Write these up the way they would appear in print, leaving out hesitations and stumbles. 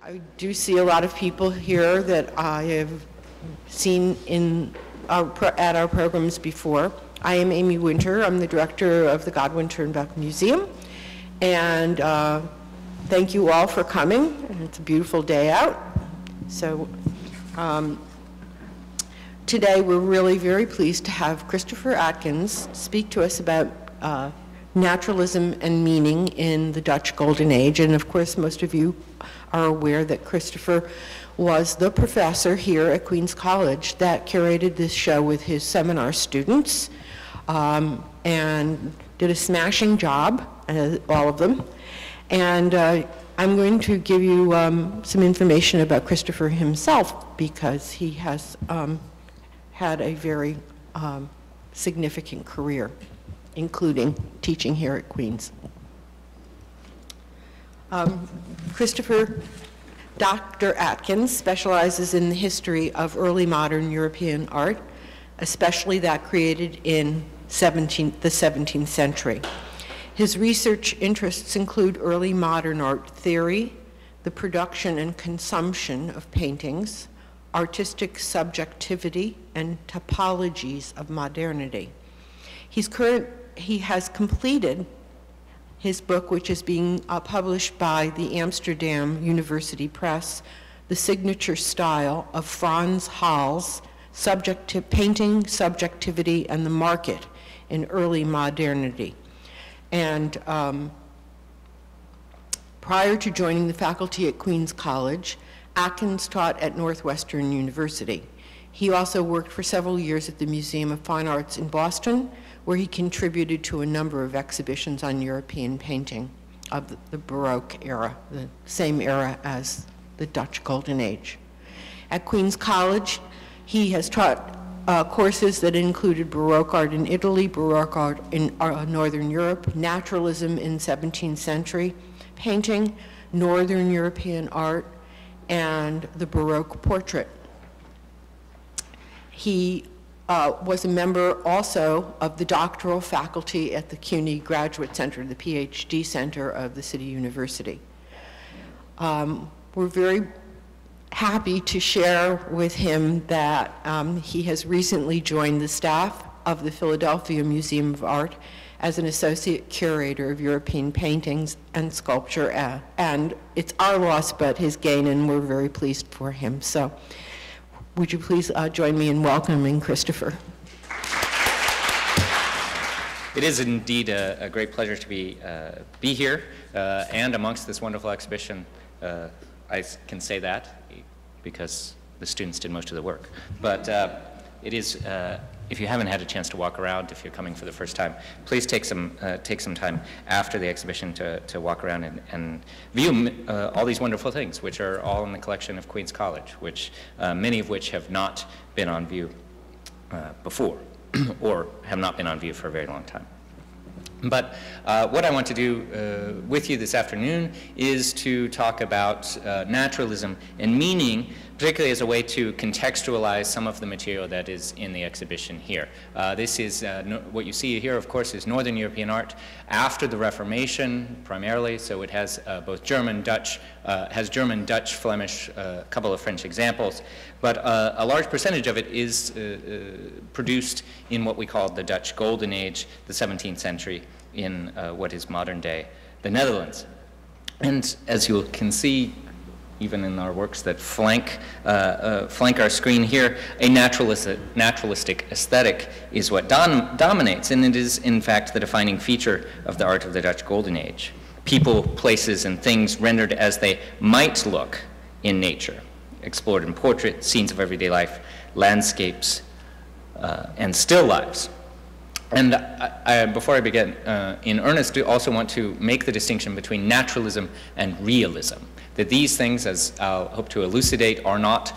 I do see a lot of people here that I have seen at our programs before. I am Amy Winter. I'm the director of the Godwin-Ternbach Museum. And thank you all for coming. It's a beautiful day out. So today we're really very pleased to have Christopher Atkins speak to us about naturalism and meaning in the Dutch Golden Age. And of course, most of you are aware that Christopher was the professor here at Queen's College that curated this show with his seminar students and did a smashing job, all of them. And I'm going to give you some information about Christopher himself because he has had a very significant career, including teaching here at Queen's. Dr. Atkins specializes in the history of early modern European art, especially that created in the 17th century. His research interests include early modern art theory, the production and consumption of paintings, artistic subjectivity, and typologies of modernity. He has completed his book, which is being published by the Amsterdam University Press, The Signature Style of Frans Hals, Painting, Subjectivity, and the Market in Early Modernity. And prior to joining the faculty at Queen's College, Atkins taught at Northwestern University. He also worked for several years at the Museum of Fine Arts in Boston, where he contributed to a number of exhibitions on European painting of the Baroque era, the same era as the Dutch Golden Age. At Queen's College, he has taught courses that included Baroque art in Italy, Baroque art in Northern Europe, naturalism in 17th century painting, Northern European art, and the Baroque portrait. He was a member also of the doctoral faculty at the CUNY Graduate Center, the PhD Center of the City University. We're very happy to share with him that he has recently joined the staff of the Philadelphia Museum of Art as an associate curator of European paintings and sculpture. And it's our loss, but his gain, and we're very pleased for him. So would you please join me in welcoming Christopher? It is indeed a great pleasure to be here and amongst this wonderful exhibition. I can say that because the students did most of the work. But it is, if you haven't had a chance to walk around, if you're coming for the first time, please take some time after the exhibition to walk around and view all these wonderful things, which are all in the collection of Queen's College, which many of which have not been on view before, or have not been on view for a very long time. But what I want to do with you this afternoon is to talk about naturalism and meaning, particularly as a way to contextualize some of the material that is in the exhibition here. This is, what you see here, of course, is Northern European art after the Reformation, primarily, so it has both German, Dutch, Flemish, a couple of French examples, but a large percentage of it is produced in what we call the Dutch Golden Age, the 17th century, in what is modern day the Netherlands. And as you can see, even in our works that flank our screen here, a naturalistic aesthetic is what dominates, and it is in fact the defining feature of the art of the Dutch Golden Age. People, places, and things rendered as they might look in nature, explored in portrait, scenes of everyday life, landscapes, and still lives. And before I begin, in earnest, I also want to make the distinction between naturalism and realism. That these things, as I'll hope to elucidate, are not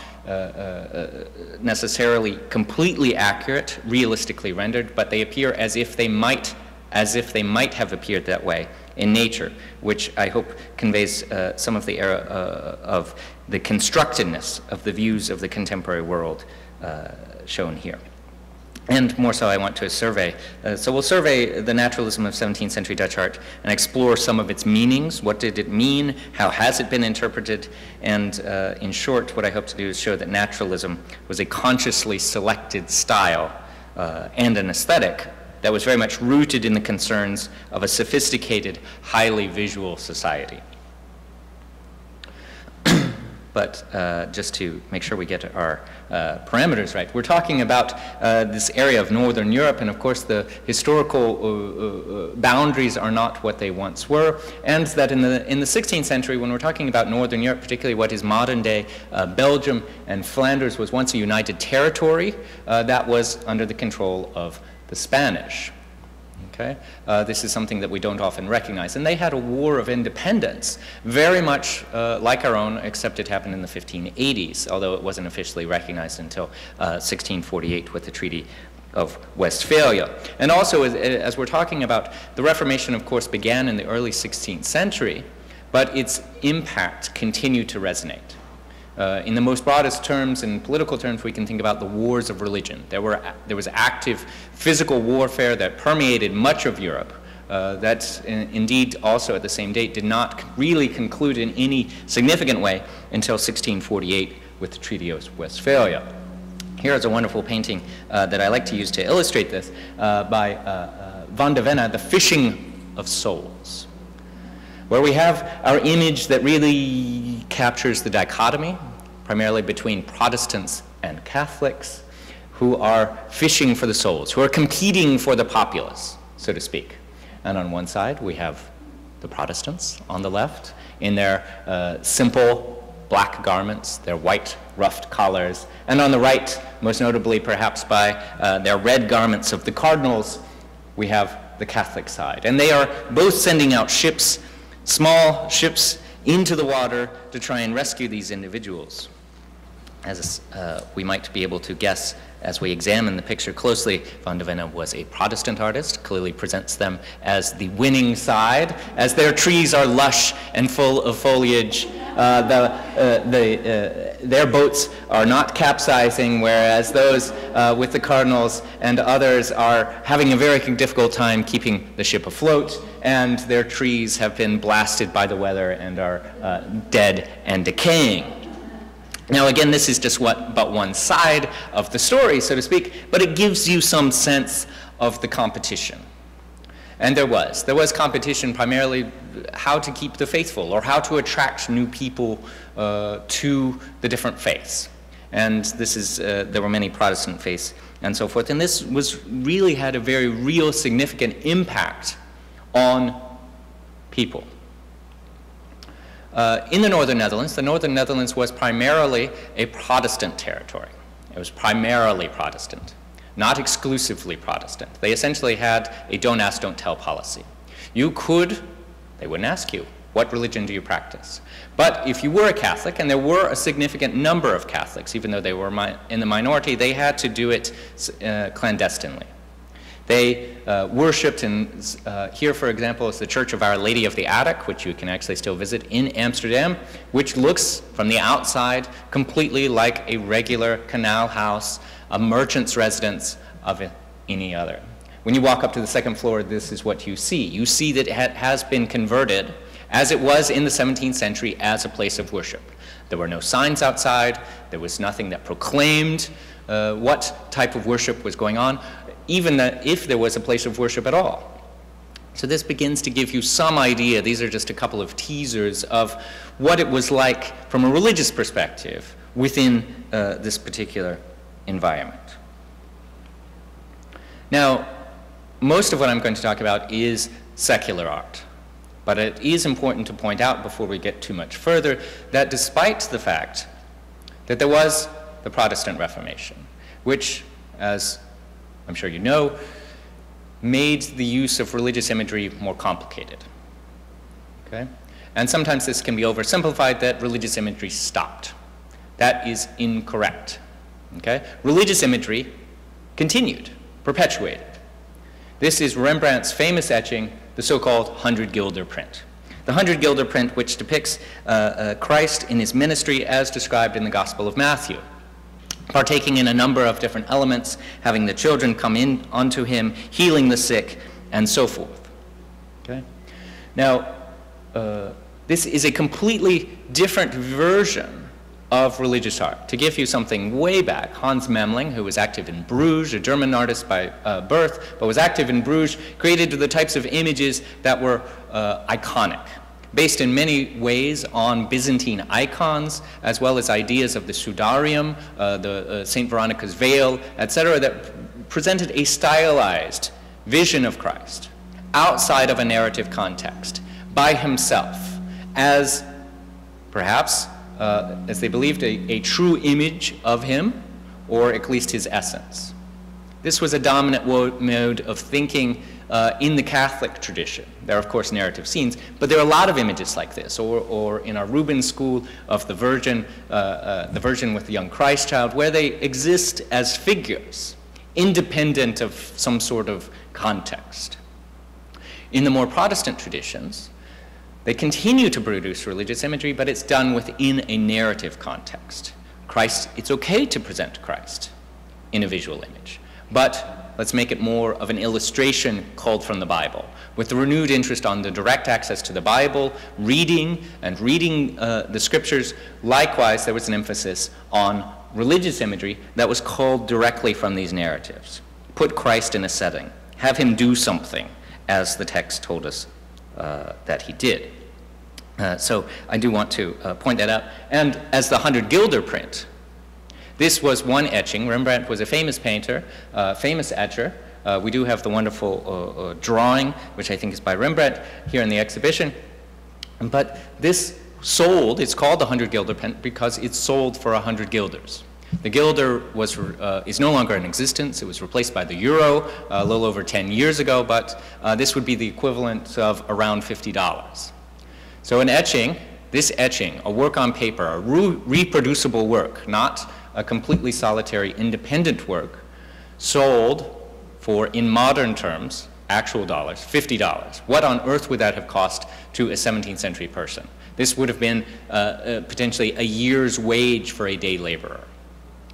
necessarily completely accurate, realistically rendered, but they appear as if they might have appeared that way in nature, which I hope conveys some of the era of the constructedness of the views of the contemporary world shown here. And more so, I want to survey. So we'll survey the naturalism of 17th century Dutch art and explore some of its meanings. What did it mean? How has it been interpreted? And in short, what I hope to do is show that naturalism was a consciously selected style and an aesthetic that was very much rooted in the concerns of a sophisticated, highly visual society. But just to make sure we get our parameters right, we're talking about this area of Northern Europe, and of course the historical boundaries are not what they once were, and that in the 16th century, when we're talking about Northern Europe, particularly what is modern-day Belgium and Flanders, was once a united territory that was under the control of the Spanish. Okay? This is something that we don't often recognize. And they had a war of independence, very much like our own, except it happened in the 1580s, although it wasn't officially recognized until 1648 with the Treaty of Westphalia. And also, as we're talking about, the Reformation, of course, began in the early 16th century, but its impact continued to resonate. In the most broadest terms, in political terms, we can think about the wars of religion. There was active physical warfare that permeated much of Europe that indeed also at the same date did not really conclude in any significant way until 1648 with the Treaty of Westphalia. Here is a wonderful painting that I like to use to illustrate this by Van de Venne, The Fishing of Souls, where we have our image that really captures the dichotomy, primarily between Protestants and Catholics, who are fishing for the souls, who are competing for the populace, so to speak. And on one side, we have the Protestants on the left in their simple black garments, their white ruffed collars, and on the right, most notably perhaps by their red garments of the cardinals, we have the Catholic side. And they are both sending out ships, small ships, into the water to try and rescue these individuals. As we might be able to guess as we examine the picture closely, Van de Venne was a Protestant artist, clearly presents them as the winning side, as their trees are lush and full of foliage. Their boats are not capsizing, whereas those with the cardinals and others are having a very difficult time keeping the ship afloat, and their trees have been blasted by the weather and are dead and decaying. Now again, this is just but one side of the story, so to speak, but it gives you some sense of the competition. And there was competition primarily how to keep the faithful or how to attract new people to the different faiths. And this is, there were many Protestant faiths and so forth. And this really had a very real significant impact on people. In the Northern Netherlands was primarily a Protestant territory. It was primarily Protestant, not exclusively Protestant. They essentially had a don't ask, don't tell policy. You could, they wouldn't ask you, what religion do you practice? But if you were a Catholic, and there were a significant number of Catholics, even though they were in the minority, they had to do it clandestinely. They worshipped, and here, for example, is the Church of Our Lady of the Attic, which you can actually still visit in Amsterdam, which looks from the outside completely like a regular canal house, a merchant's residence of any other. When you walk up to the second floor, this is what you see. You see that it has been converted, as it was in the 17th century, as a place of worship. There were no signs outside. There was nothing that proclaimed what type of worship was going on, even if there was a place of worship at all. So this begins to give you some idea. These are just a couple of teasers of what it was like from a religious perspective within this particular environment. Now, most of what I'm going to talk about is secular art. But it is important to point out before we get too much further that despite the fact that there was the Protestant Reformation, which, as I'm sure you know, made the use of religious imagery more complicated. Okay? And sometimes this can be oversimplified that religious imagery stopped. That is incorrect. Okay? Religious imagery continued, perpetuated. This is Rembrandt's famous etching, the so-called 100 Guilder print. The 100 Guilder print, which depicts Christ in his ministry as described in the Gospel of Matthew. partaking in a number of different elements, having the children come in onto him, healing the sick, and so forth. Okay? Now, this is a completely different version of religious art. To give you something way back, Hans Memling, who was active in Bruges, a German artist by birth, but was active in Bruges, created the types of images that were iconic, based in many ways on Byzantine icons, as well as ideas of the Sudarium, the St. Veronica's veil, etc., that presented a stylized vision of Christ outside of a narrative context, by himself, as perhaps, as they believed, a true image of him, or at least his essence. This was a dominant mode of thinking in the Catholic tradition. There are, of course, narrative scenes, but there are a lot of images like this, or in our Rubens school of the Virgin with the young Christ child, where they exist as figures, independent of some sort of context. In the more Protestant traditions, they continue to produce religious imagery, but it's done within a narrative context. Christ, it's okay to present Christ in a visual image, but let's make it more of an illustration called from the Bible. With the renewed interest on the direct access to the Bible, reading the scriptures, likewise there was an emphasis on religious imagery that was called directly from these narratives. Put Christ in a setting, have him do something, as the text told us that he did. So I do want to point that out. And as the 100 guilder print, this was one etching. Rembrandt was a famous painter, famous etcher. We do have the wonderful drawing, which I think is by Rembrandt, here in the exhibition. But this sold, it's called the 100 guilder print because it's sold for 100 guilders. The guilder is no longer in existence. It was replaced by the euro a little over 10 years ago, but this would be the equivalent of around $50. So an etching, this etching, a work on paper, a reproducible work, not a completely solitary independent work, sold for, in modern terms, actual dollars, $50. What on earth would that have cost to a 17th century person? This would have been potentially a year's wage for a day laborer.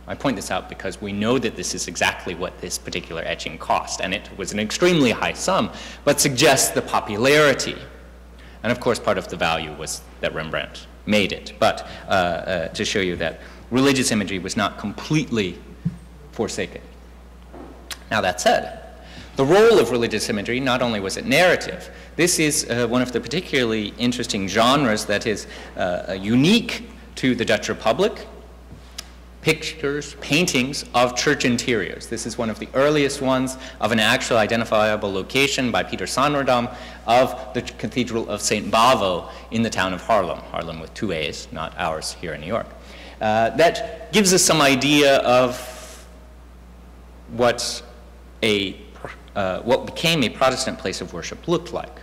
I point this out because we know that this is exactly what this particular etching cost, and it was an extremely high sum, but suggests the popularity. And of course, part of the value was that Rembrandt made it, but to show you that religious imagery was not completely forsaken. Now that said, the role of religious imagery, not only was it narrative, this is one of the particularly interesting genres that is unique to the Dutch Republic. Pictures, paintings of church interiors. This is one of the earliest ones of an actual identifiable location by Peter Sanrodam of the Cathedral of St. Bavo in the town of Haarlem. Haarlem with 2 A's, not ours here in New York. That gives us some idea of what became a Protestant place of worship looked like.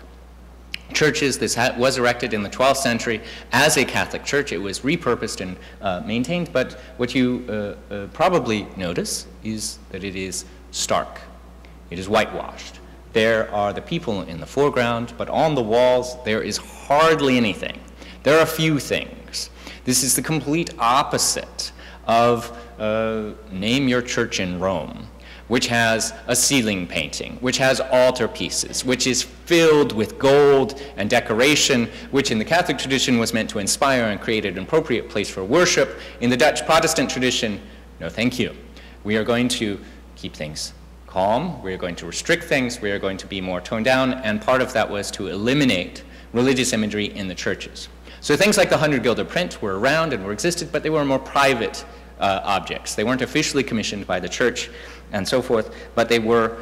Churches, this was erected in the 12th century as a Catholic church. It was repurposed and maintained, but what you probably notice is that it is stark. It is whitewashed. There are the people in the foreground, but on the walls there is hardly anything. There are a few things. This is the complete opposite of Name Your Church in Rome, which has a ceiling painting, which has altarpieces, which is filled with gold and decoration, which in the Catholic tradition was meant to inspire and create an appropriate place for worship. In the Dutch Protestant tradition, no thank you. We are going to keep things calm, we are going to restrict things, we are going to be more toned down, and part of that was to eliminate religious imagery in the churches. So things like the 100 guilder print were around and were existed, but they were more private objects. They weren't officially commissioned by the church and so forth, but they were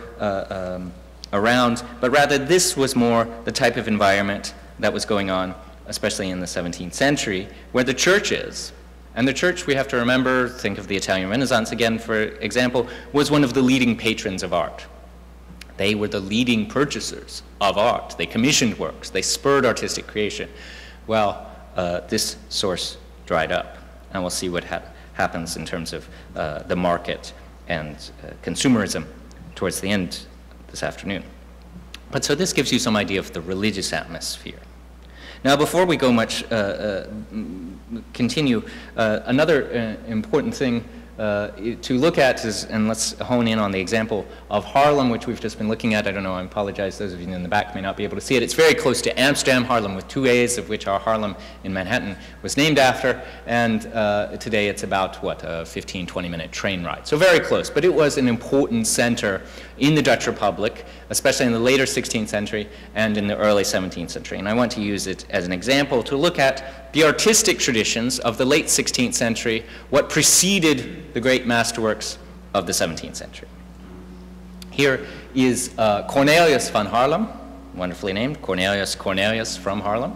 around. But rather, this was more the type of environment that was going on, especially in the 17th century, where the churches, and the church, we have to remember, think of the Italian Renaissance again, for example, was one of the leading patrons of art. They were the leading purchasers of art. They commissioned works. They spurred artistic creation. Well, this source dried up, and we'll see what happens in terms of the market and consumerism towards the end this afternoon. But so this gives you some idea of the religious atmosphere. Now, before we go much, continue, another important thing to look at is, and let's hone in on the example of Haarlem, which we've just been looking at. I don't know, I apologize, those of you in the back may not be able to see it. It's very close to Amsterdam, Haarlem with 2 A's, of which our Haarlem in Manhattan was named after, and today it's about, what, a 15, 20-minute train ride. So very close, but it was an important center in the Dutch Republic, especially in the later 16th century and in the early 17th century. And I want to use it as an example to look at the artistic traditions of the late 16th century, what preceded the great masterworks of the 17th century. Here is Cornelius van Haarlem, wonderfully named, Cornelius from Haarlem,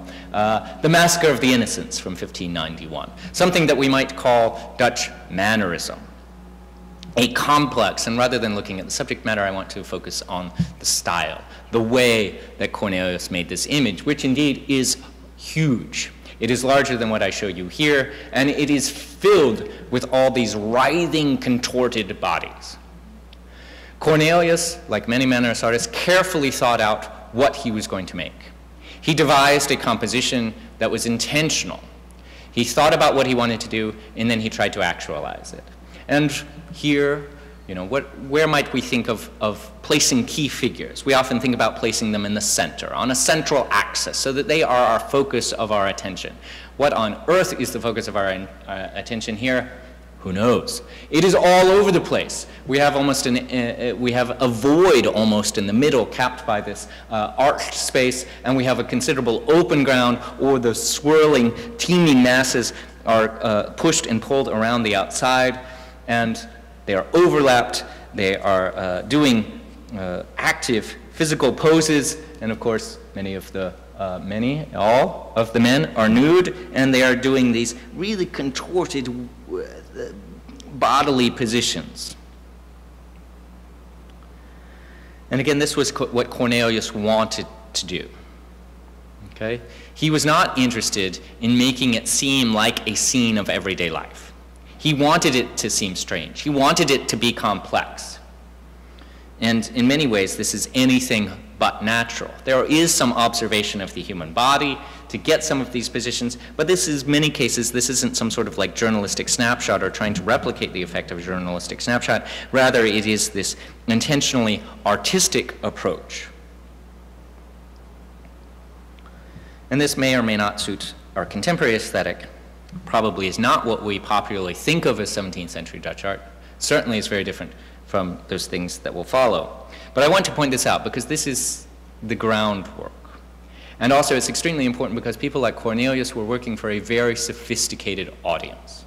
The Massacre of the Innocents from 1591, something that we might call Dutch mannerism. A complex, and rather than looking at the subject matter, I want to focus on the style, the way that Cornelius made this image, which indeed is huge. It is larger than what I show you here, and it is filled with all these writhing, contorted bodies. Cornelius, like many mannerist artists, carefully thought out what he was going to make. He devised a composition that was intentional. He thought about what he wanted to do, and then he tried to actualize it. And here, you know, where might we think of placing key figures? We often think about placing them in the center, on a central axis, so that they are our focus of our attention. What on earth is the focus of our attention here? Who knows? It is all over the place. We have almost we have a void almost in the middle, capped by this arched space, and we have a considerable open ground, or the swirling, teeming masses are pushed and pulled around the outside, and they are overlapped, they are doing active physical poses, and of course, all of the men are nude, and they are doing these really contorted bodily positions. And again, this was what Cornelius wanted to do. Okay? He was not interested in making it seem like a scene of everyday life. He wanted it to seem strange. He wanted it to be complex. And in many ways, this is anything but natural. There is some observation of the human body to get some of these positions, but this is, many cases, this isn't some sort of like journalistic snapshot or trying to replicate the effect of a journalistic snapshot. Rather, it is this intentionally artistic approach. And this may or may not suit our contemporary aesthetic. Probably is not what we popularly think of as 17th century Dutch art. Certainly is very different from those things that will follow. But I want to point this out because this is the groundwork. And also it's extremely important because people like Cornelius were working for a very sophisticated audience.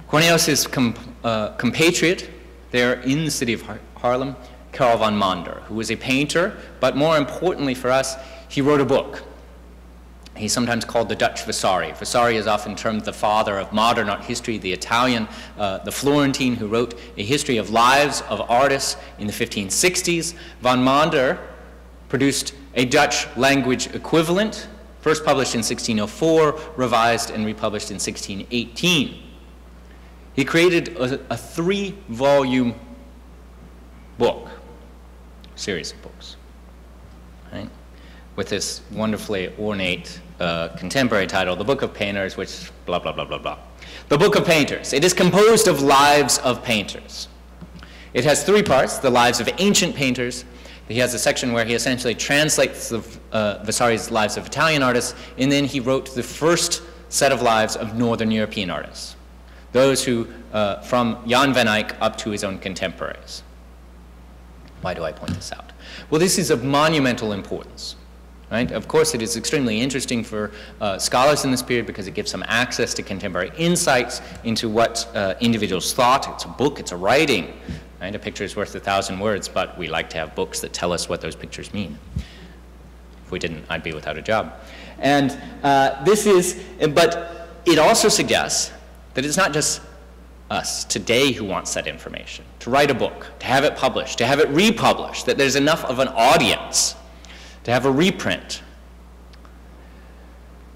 Cornelius' compatriot there in the city of Haarlem, Karel van Mander, who was a painter, but more importantly for us, he wrote a book. He's sometimes called the Dutch Vasari. Vasari is often termed the father of modern art history, the Italian, the Florentine who wrote a history of lives of artists in the 1560s. Van Mander produced a Dutch language equivalent, first published in 1604, revised and republished in 1618. He created a 3-volume book, series of books, right? With this wonderfully ornate contemporary title, The Book of Painters, which blah, blah, blah, blah, blah. The Book of Painters. It is composed of lives of painters. It has 3 parts, the lives of ancient painters. He has a section where he essentially translates Vasari's lives of Italian artists, and then he wrote the first set of lives of Northern European artists, those who, from Jan van Eyck up to his own contemporaries. Why do I point this out? Well, this is of monumental importance. Right? Of course, it is extremely interesting for scholars in this period because it gives them access to contemporary insights into what individuals thought. It's a book, it's a writing. Right? A picture is worth 1,000 words, but we like to have books that tell us what those pictures mean. If we didn't, I'd be without a job. And but it also suggests that it's not just us today who wants that information, to write a book, to have it published, to have it republished, that there's enough of an audience to have a reprint.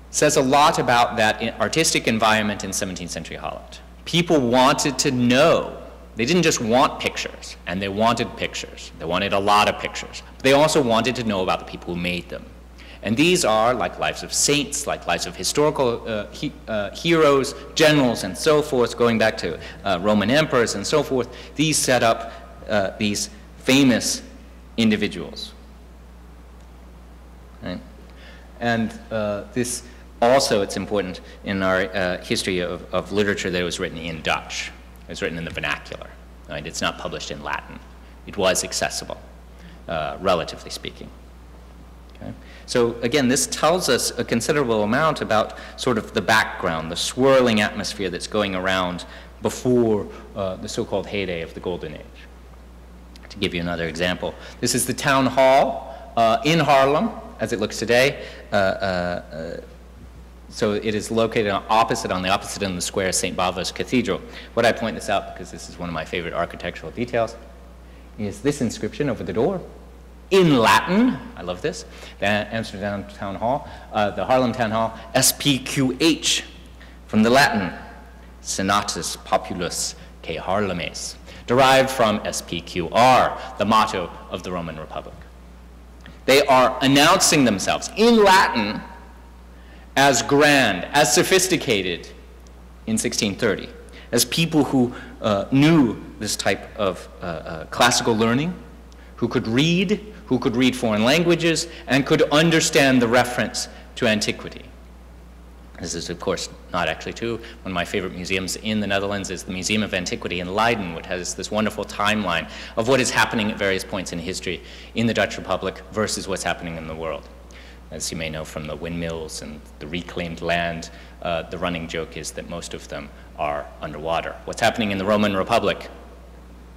Says a lot about that artistic environment in 17th century Holland. People wanted to know. They didn't just want pictures, and they wanted pictures. They wanted a lot of pictures. But they also wanted to know about the people who made them. And these are like lives of saints, like lives of historical heroes, generals, and so forth, going back to Roman emperors and so forth. These set up these famous individuals. Right? And this also, it's important in our history of literature that it was written in Dutch. It was written in the vernacular. Right? It's not published in Latin. It was accessible, relatively speaking. Okay? So again, this tells us a considerable amount about sort of the background, the swirling atmosphere that's going around before the so-called heyday of the Golden Age. To give you another example, this is the town hall in Haarlem, as it looks today. So it is located on the opposite end of the square, St. Bavo's Cathedral. What I point this out, because this is one of my favorite architectural details, is this inscription over the door. In Latin, I love this, the Amsterdam Town Hall, the Haarlem Town Hall, SPQH, from the Latin, Senatus Populus que Haarlemes, derived from SPQR, the motto of the Roman Republic. They are announcing themselves in Latin as grand, as sophisticated in 1630, as people who knew this type of classical learning, who could read foreign languages, and could understand the reference to antiquity. This is, of course, not actually true. One of my favorite museums in the Netherlands is the Museum of Antiquity in Leiden, which has this wonderful timeline of what is happening at various points in history in the Dutch Republic versus what's happening in the world. As you may know from the windmills and the reclaimed land, the running joke is that most of them are underwater. What's happening in the Roman Republic?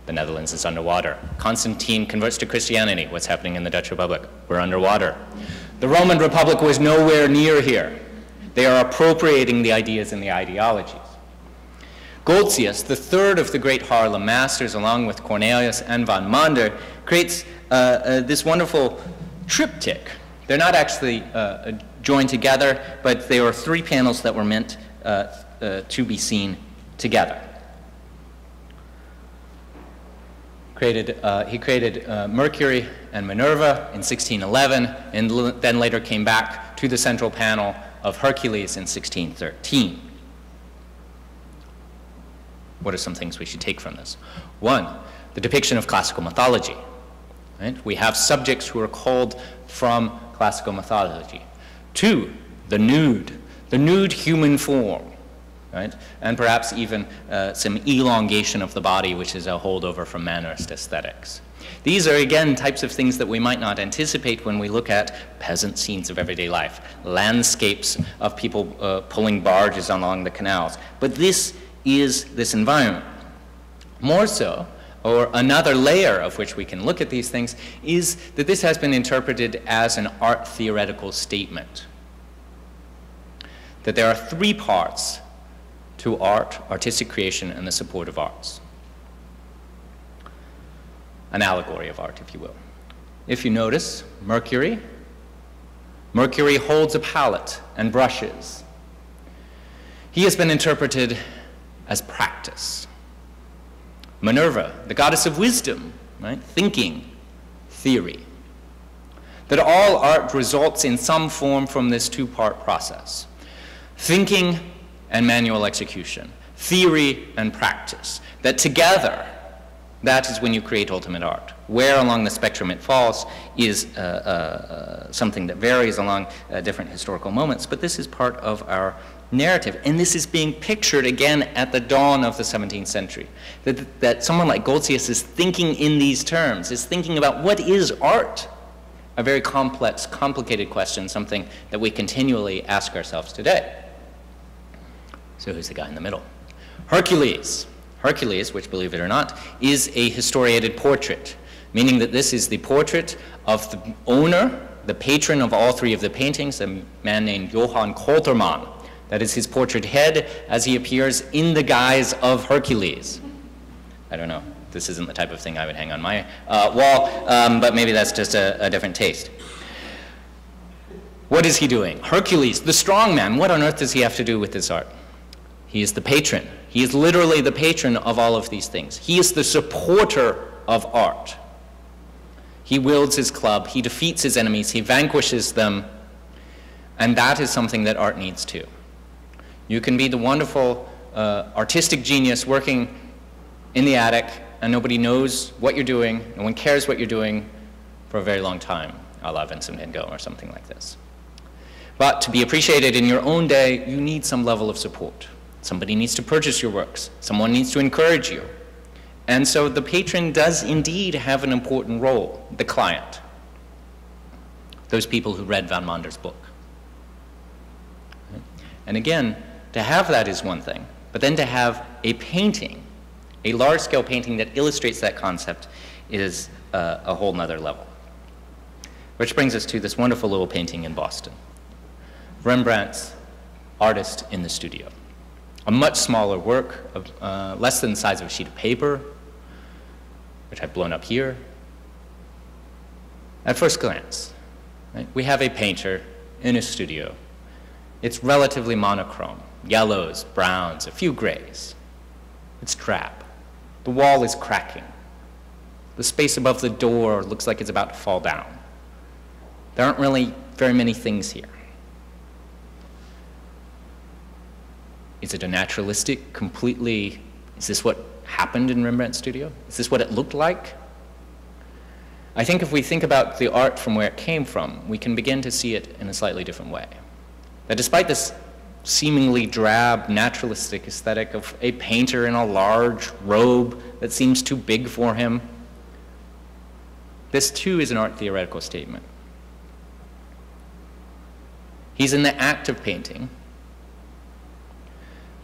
The Netherlands is underwater. Constantine converts to Christianity. What's happening in the Dutch Republic? We're underwater. The Roman Republic was nowhere near here. They are appropriating the ideas and the ideologies. Goltzius, the third of the great Haarlem masters, along with Cornelius and van Mander, creates this wonderful triptych. They're not actually joined together, but they are three panels that were meant to be seen together. He created Mercury and Minerva in 1611, and then later came back to the central panel of Hercules in 1613. What are some things we should take from this? One, the depiction of classical mythology. Right? We have subjects who are called from classical mythology. Two, the nude human form. Right? And perhaps even some elongation of the body, which is a holdover from Mannerist aesthetics. These are, again, types of things that we might not anticipate when we look at peasant scenes of everyday life, landscapes of people pulling barges along the canals. But this is this environment. More so, or another layer of which we can look at these things, is that this has been interpreted as an art theoretical statement. That there are three parts to art, artistic creation, and the supportive arts. An allegory of art, if you will. If you notice, Mercury holds a palette and brushes. He has been interpreted as practice. Minerva, the goddess of wisdom, right? Thinking, theory. That all art results in some form from this two-part process. Thinking and manual execution, theory and practice, that together, that is when you create ultimate art. Where along the spectrum it falls is something that varies along different historical moments, but this is part of our narrative, and this is being pictured again at the dawn of the 17th century. That someone like Goltzius is thinking in these terms, is thinking about what is art? A very complex, complicated question, something that we continually ask ourselves today. So who's the guy in the middle? Hercules. Hercules, which, believe it or not, is a historiated portrait, meaning that this is the portrait of the owner, the patron of all three of the paintings, a man named Johann Koltermann. That is his portrait head as he appears in the guise of Hercules. I don't know. This isn't the type of thing I would hang on my wall, but maybe that's just a different taste. What is he doing? Hercules, the strong man, what on earth does he have to do with this art? He is the patron. He is literally the patron of all of these things. He is the supporter of art. He wields his club, he defeats his enemies, he vanquishes them And that is something that art needs too. You can be the wonderful artistic genius working in the attic, and nobody knows what you're doing, no one cares what you're doing for a very long time, a la Vincent van Gogh or something like this. But to be appreciated in your own day, you need some level of support. Somebody needs to purchase your works. Someone needs to encourage you. And so the patron does indeed have an important role, the client. Those people who read Van Mander's book. And again, to have that is one thing, but then to have a painting, a large-scale painting that illustrates that concept is a whole nother level. Which brings us to this wonderful little painting in Boston. Rembrandt's Artist in the Studio. A much smaller work, of, less than the size of a sheet of paper, which I've blown up here. At first glance, right, we have a painter in a studio. It's relatively monochrome, yellows, browns, a few grays. It's drab. The wall is cracking. The space above the door looks like it's about to fall down. There aren't really very many things here. Is it a naturalistic, completely, is this what happened in Rembrandt's studio? Is this what it looked like? I think if we think about the art from where it came from, we can begin to see it in a slightly different way. That despite this seemingly drab, naturalistic aesthetic of a painter in a large robe that seems too big for him, this too is an art theoretical statement. He's in the act of painting,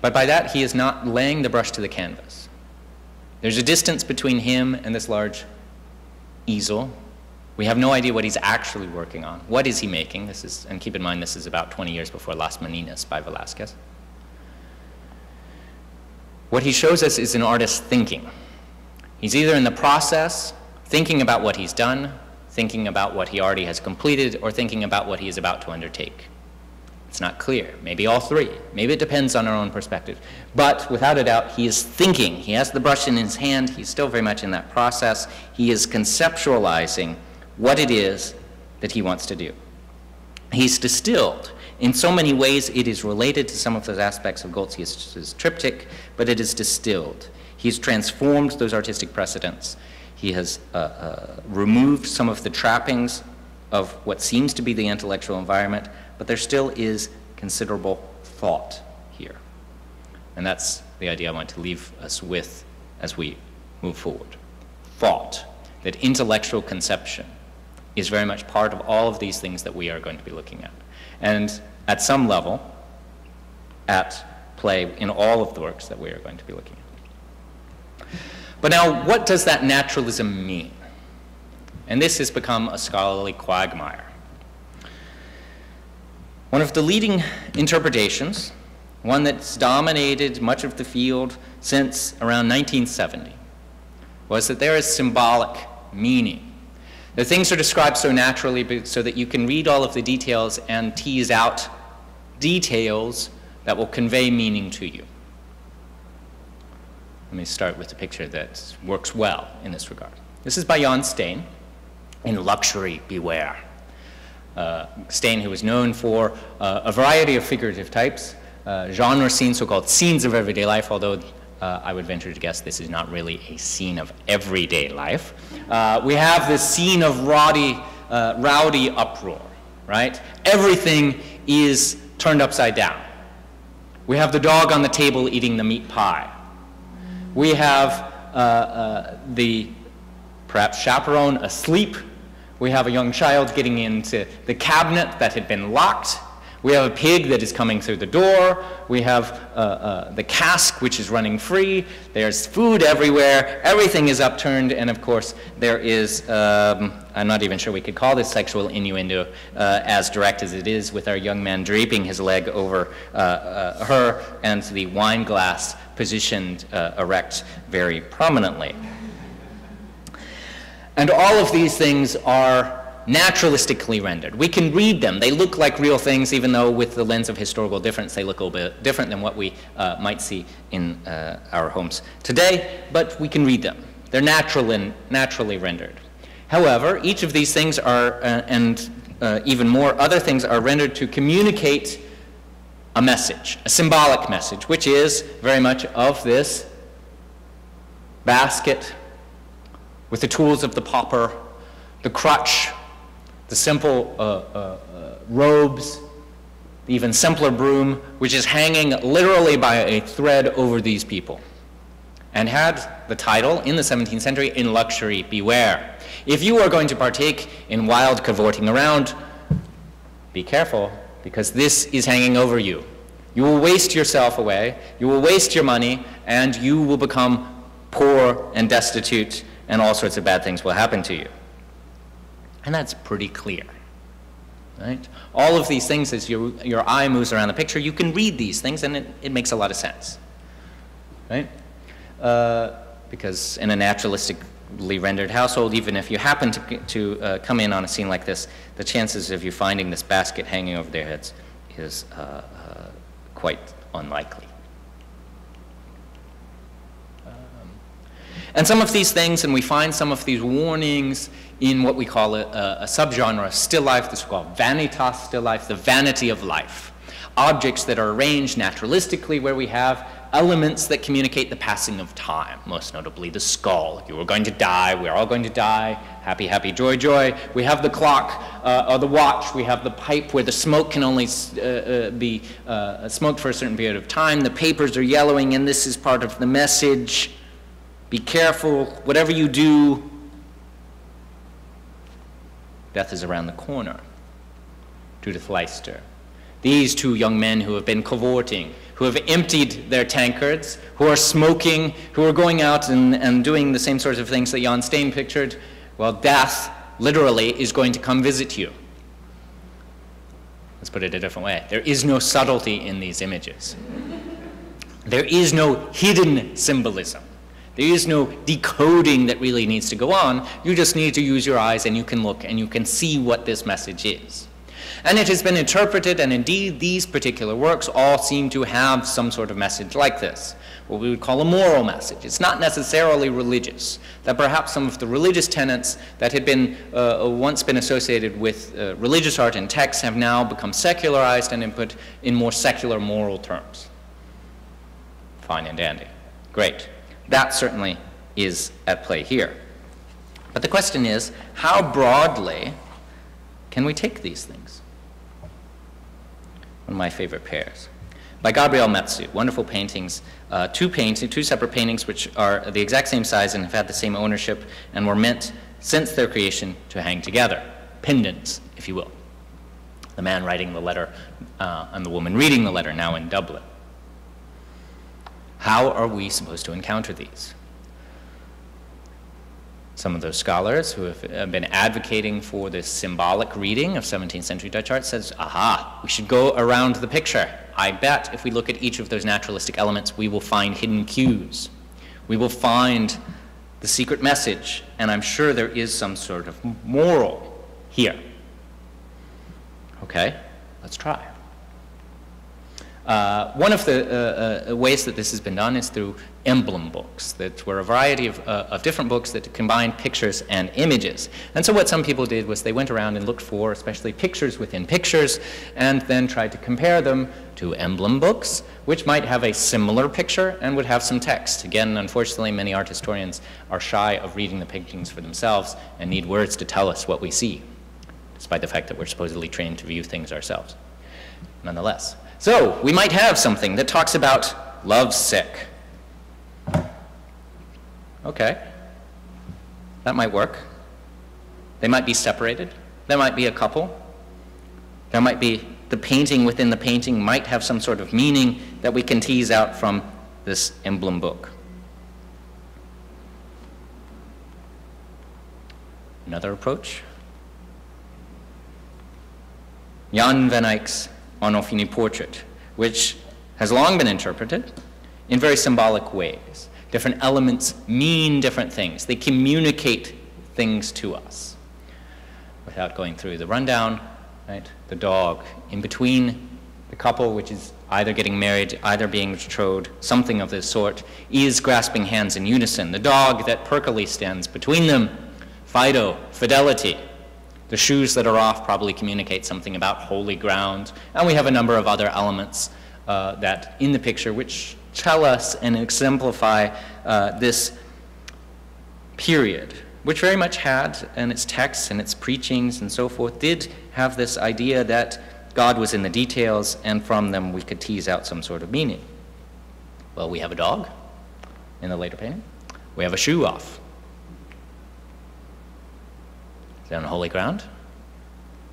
but by that he is not laying the brush to the canvas. There's a distance between him and this large easel. We have no idea what he's actually working on. What is he making? This is, and keep in mind, this is about 20 years before Las Meninas by Velázquez. What he shows us is an artist thinking. He's either in the process, thinking about what he's done, thinking about what he already has completed, or thinking about what he is about to undertake. It's not clear. Maybe all three. Maybe it depends on our own perspective. But without a doubt, he is thinking. He has the brush in his hand. He's still very much in that process. He is conceptualizing what it is that he wants to do. He's distilled. In so many ways, it is related to some of those aspects of Goltzius's triptych, but it is distilled. He's transformed those artistic precedents. He has removed some of the trappings of what seems to be the intellectual environment, but there still is considerable thought here. And that's the idea I want to leave us with as we move forward. Thought, that intellectual conception is very much part of all of these things that we are going to be looking at. And at some level, at play in all of the works that we are going to be looking at. But now, what does that naturalism mean? And this has become a scholarly quagmire. One of the leading interpretations, one that's dominated much of the field since around 1970, was that there is symbolic meaning. That things are described so naturally so that you can read all of the details and tease out details that will convey meaning to you. Let me start with a picture that works well in this regard. This is by Jan Steen in Luxury Beware. Steen, who was known for a variety of figurative types, genre scenes, so-called scenes of everyday life, although I would venture to guess this is not really a scene of everyday life. We have this scene of rowdy uproar, right? Everything is turned upside down. We have the dog on the table eating the meat pie. We have the perhaps chaperone asleep. We have a young child getting into the cabinet that had been locked. We have a pig that is coming through the door. We have the cask, which is running free. There's food everywhere. Everything is upturned. And of course, there is, I'm not even sure we could call this sexual innuendo as direct as it is, with our young man draping his leg over her and the wine glass positioned erect very prominently. And all of these things are naturalistically rendered. We can read them. They look like real things, even though with the lens of historical difference, they look a little bit different than what we might see in our homes today, but we can read them. They're naturally rendered. However, each of these things are, and even more, other things are rendered to communicate a message, a symbolic message, which is very much of this basket with the tools of the pauper, the crutch, the simple robes, the even simpler broom, which is hanging literally by a thread over these people, and had the title in the 17th century, "In Luxury Beware." If you are going to partake in wild cavorting around, be careful, because this is hanging over you. You will waste yourself away, you will waste your money, and you will become poor and destitute, and all sorts of bad things will happen to you. And that's pretty clear, right? All of these things, as your eye moves around the picture, you can read these things, and it makes a lot of sense, right? Because in a naturalistically rendered household, even if you happen to come in on a scene like this, the chances of you finding this basket hanging over their heads is quite unlikely. And some of these things, and we find some of these warnings in what we call a subgenre of still life, this is called vanitas, still life, the vanity of life. Objects that are arranged naturalistically, where we have elements that communicate the passing of time, most notably the skull. You are going to die, we're all going to die, happy, happy, joy, joy. We have the clock or the watch, we have the pipe where the smoke can only be smoked for a certain period of time. The papers are yellowing, and this is part of the message. Be careful, whatever you do, death is around the corner. Judith Leister. These two young men who have been cavorting, who have emptied their tankards, who are smoking, who are going out and doing the same sorts of things that Jan Steen pictured, well, death, literally, is going to come visit you. Let's put it a different way. There is no subtlety in these images. There is no hidden symbolism. There is no decoding that really needs to go on. You just need to use your eyes, and you can look, and you can see what this message is. And it has been interpreted, and indeed these particular works all seem to have some sort of message like this, what we would call a moral message. It's not necessarily religious, that perhaps some of the religious tenets that had been once been associated with religious art and texts have now become secularized and put in more secular moral terms. Fine and dandy. Great. That certainly is at play here. But the question is, how broadly can we take these things? One of my favorite pairs. By Gabriel Metsu, wonderful paintings, two separate paintings which are the exact same size and have had the same ownership and were meant, since their creation, to hang together. Pendants, if you will. The man writing the letter and the woman reading the letter, now in Dublin. How are we supposed to encounter these? Some of those scholars who have been advocating for this symbolic reading of 17th century Dutch art says, aha, we should go around the picture. I bet if we look at each of those naturalistic elements, we will find hidden cues. We will find the secret message, and I'm sure there is some sort of moral here. Okay, let's try. One of the ways that this has been done is through emblem books that were a variety of different books that combined pictures and images. And so what some people did was they went around and looked for especially pictures within pictures and then tried to compare them to emblem books, which might have a similar picture and would have some text. Again, unfortunately, many art historians are shy of reading the paintings for themselves and need words to tell us what we see, despite the fact that we're supposedly trained to view things ourselves. Nonetheless. So, we might have something that talks about love's sick. Okay, that might work. They might be separated. There might be a couple. There might be the painting within the painting might have some sort of meaning that we can tease out from this emblem book. Another approach. Jan van Eyck's Onofini portrait, which has long been interpreted in very symbolic ways. Different elements mean different things. They communicate things to us. Without going through the rundown, right? The dog in between the couple, which is either getting married, either being betrothed, something of this sort, is grasping hands in unison. The dog that perkily stands between them, Fido, fidelity. The shoes that are off probably communicate something about holy ground. And we have a number of other elements that in the picture which tell us and exemplify this period, which very much had, in its texts and its preachings and so forth, did have this idea that God was in the details, and from them we could tease out some sort of meaning. Well, we have a dog in the later painting. We have a shoe off. Is that on holy ground?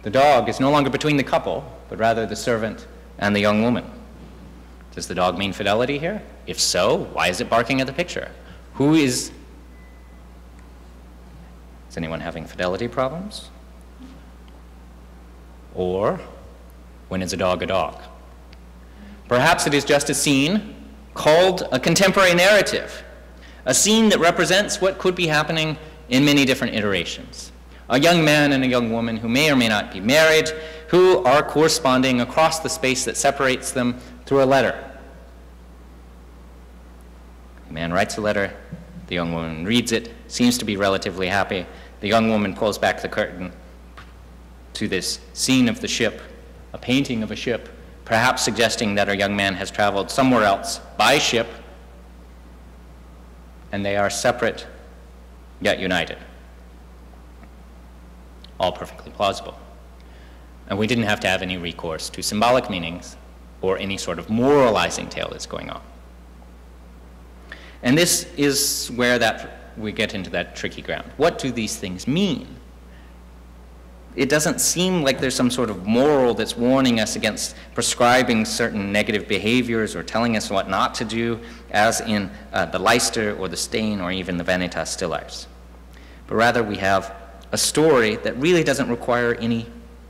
The dog is no longer between the couple, but rather the servant and the young woman. Does the dog mean fidelity here? If so, why is it barking at the picture? Is anyone having fidelity problems? Or, when is a dog a dog? Perhaps it is just a scene called a contemporary narrative, a scene that represents what could be happening in many different iterations. A young man and a young woman who may or may not be married, who are corresponding across the space that separates them through a letter. The man writes a letter, the young woman reads it, seems to be relatively happy. The young woman pulls back the curtain to this scene of the ship, a painting of a ship, perhaps suggesting that our young man has traveled somewhere else by ship, and they are separate yet united. All perfectly plausible. And we didn't have to have any recourse to symbolic meanings or any sort of moralizing tale that's going on. And this is where we get into that tricky ground. What do these things mean? It doesn't seem like there's some sort of moral that's warning us against prescribing certain negative behaviors or telling us what not to do, as in the Leicester or the Stain or even the Vanitas Stylars. But rather we have a story that really doesn't require any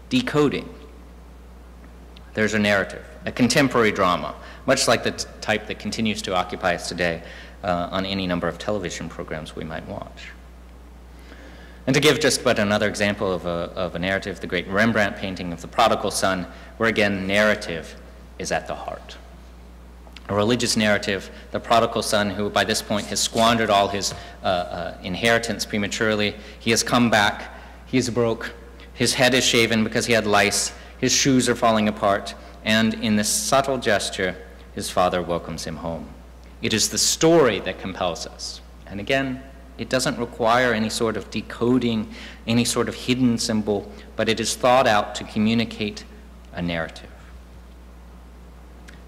decoding. There's a narrative, a contemporary drama, much like the type that continues to occupy us today on any number of television programs we might watch. And to give just but another example of a narrative, the great Rembrandt painting of the Prodigal Son, where again narrative is at the heart. A religious narrative, the prodigal son who by this point has squandered all his inheritance prematurely. He has come back, he is broke, his head is shaven because he had lice, his shoes are falling apart, and in this subtle gesture, his father welcomes him home. It is the story that compels us. And again, it doesn't require any sort of decoding, any sort of hidden symbol, but it is thought out to communicate a narrative.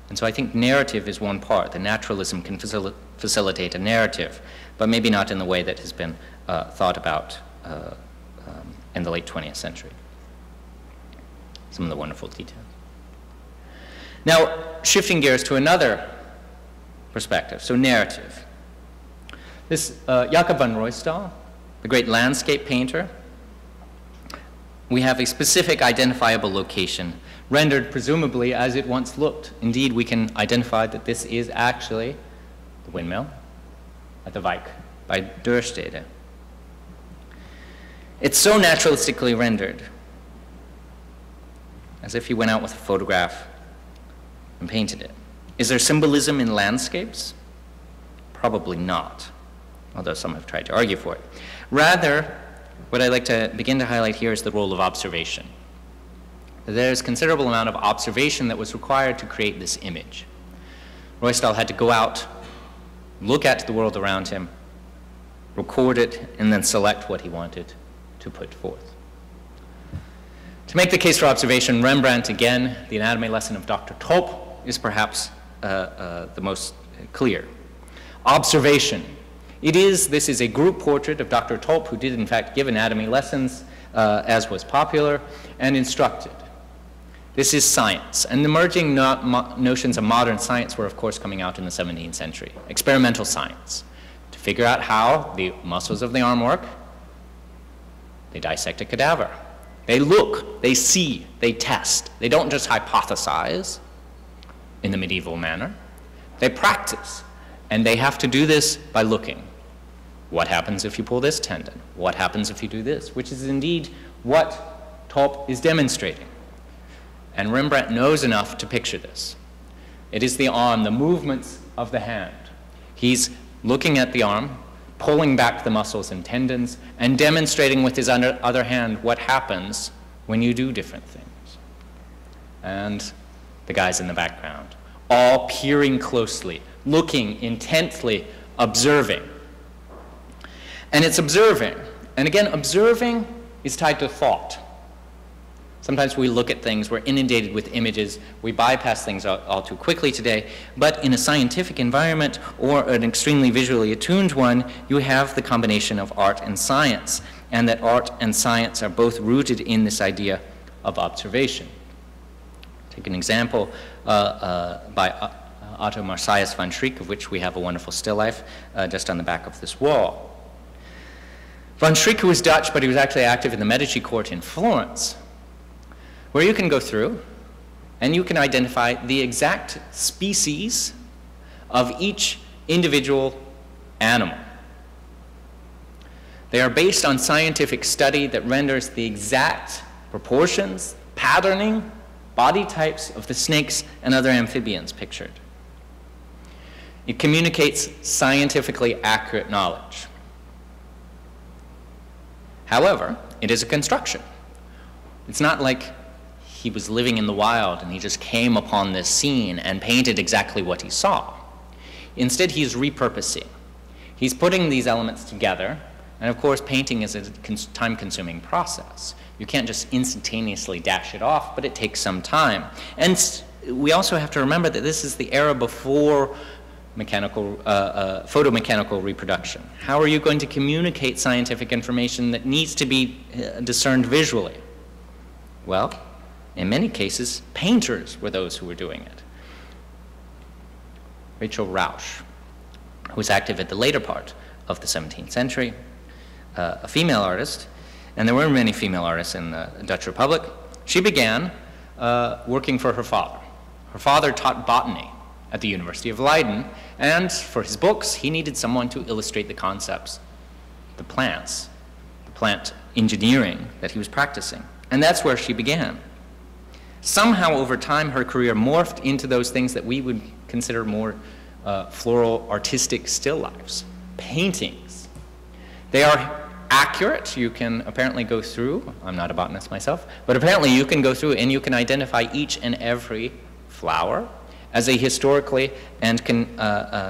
And so I think narrative is one part. The naturalism can facilitate a narrative, but maybe not in the way that has been thought about in the late 20th century. Some of the wonderful details. Now, shifting gears to another perspective, so narrative. This Jacob van Ruysdael, the great landscape painter, we have a specific identifiable location rendered presumably as it once looked. Indeed, we can identify that this is actually the windmill at the Wijk by Duurstede. It's so naturalistically rendered, as if he went out with a photograph and painted it. Is there symbolism in landscapes? Probably not, although some have tried to argue for it. Rather, what I'd like to begin to highlight here is the role of observation. There's a considerable amount of observation that was required to create this image. Ruysdael had to go out, look at the world around him, record it, and then select what he wanted to put forth. To make the case for observation, Rembrandt, again, the anatomy lesson of Dr. Tulp is perhaps the most clear. Observation. This is a group portrait of Dr. Tulp, who did in fact give anatomy lessons, as was popular, and instructed. This is science, and the emerging notions of modern science were of course coming out in the 17th century. Experimental science. To figure out how the muscles of the arm work, they dissect a cadaver. They look, they see, they test. They don't just hypothesize in the medieval manner. They practice, and they have to do this by looking. What happens if you pull this tendon? What happens if you do this? Which is indeed what Tulp is demonstrating. And Rembrandt knows enough to picture this. It is the arm, the movements of the hand. He's looking at the arm, pulling back the muscles and tendons, and demonstrating with his other hand what happens when you do different things. And the guys in the background, all peering closely, looking intently, observing. And it's observing. And again, observing is tied to thought. Sometimes we look at things, we're inundated with images, we bypass things all too quickly today, but in a scientific environment or an extremely visually attuned one, you have the combination of art and science, and that art and science are both rooted in this idea of observation. Take an example by Otto Marcius van Schriek, of which we have a wonderful still life just on the back of this wall. Van Schriek, who was Dutch, but he was actually active in the Medici court in Florence, where you can go through and you can identify the exact species of each individual animal. They are based on scientific study that renders the exact proportions, patterning, body types of the snakes and other amphibians pictured. It communicates scientifically accurate knowledge. However, it is a construction. It's not like he was living in the wild and he just came upon this scene and painted exactly what he saw. Instead, he's repurposing. He's putting these elements together, and of course, painting is a time-consuming process. You can't just instantaneously dash it off, but it takes some time. And we also have to remember that this is the era before photomechanical reproduction. How are you going to communicate scientific information that needs to be discerned visually? Well, in many cases, painters were those who were doing it. Rachel Rausch, who was active at the later part of the 17th century, a female artist, and there were many female artists in the Dutch Republic. She began working for her father. Her father taught botany at the University of Leiden, and for his books, he needed someone to illustrate the concepts, the plants, the plant engineering that he was practicing. And that's where she began. Somehow, over time, her career morphed into those things that we would consider more floral, artistic still lifes, paintings. They are accurate. You can apparently go through, I'm not a botanist myself, but apparently you can go through and you can identify each and every flower as a historically and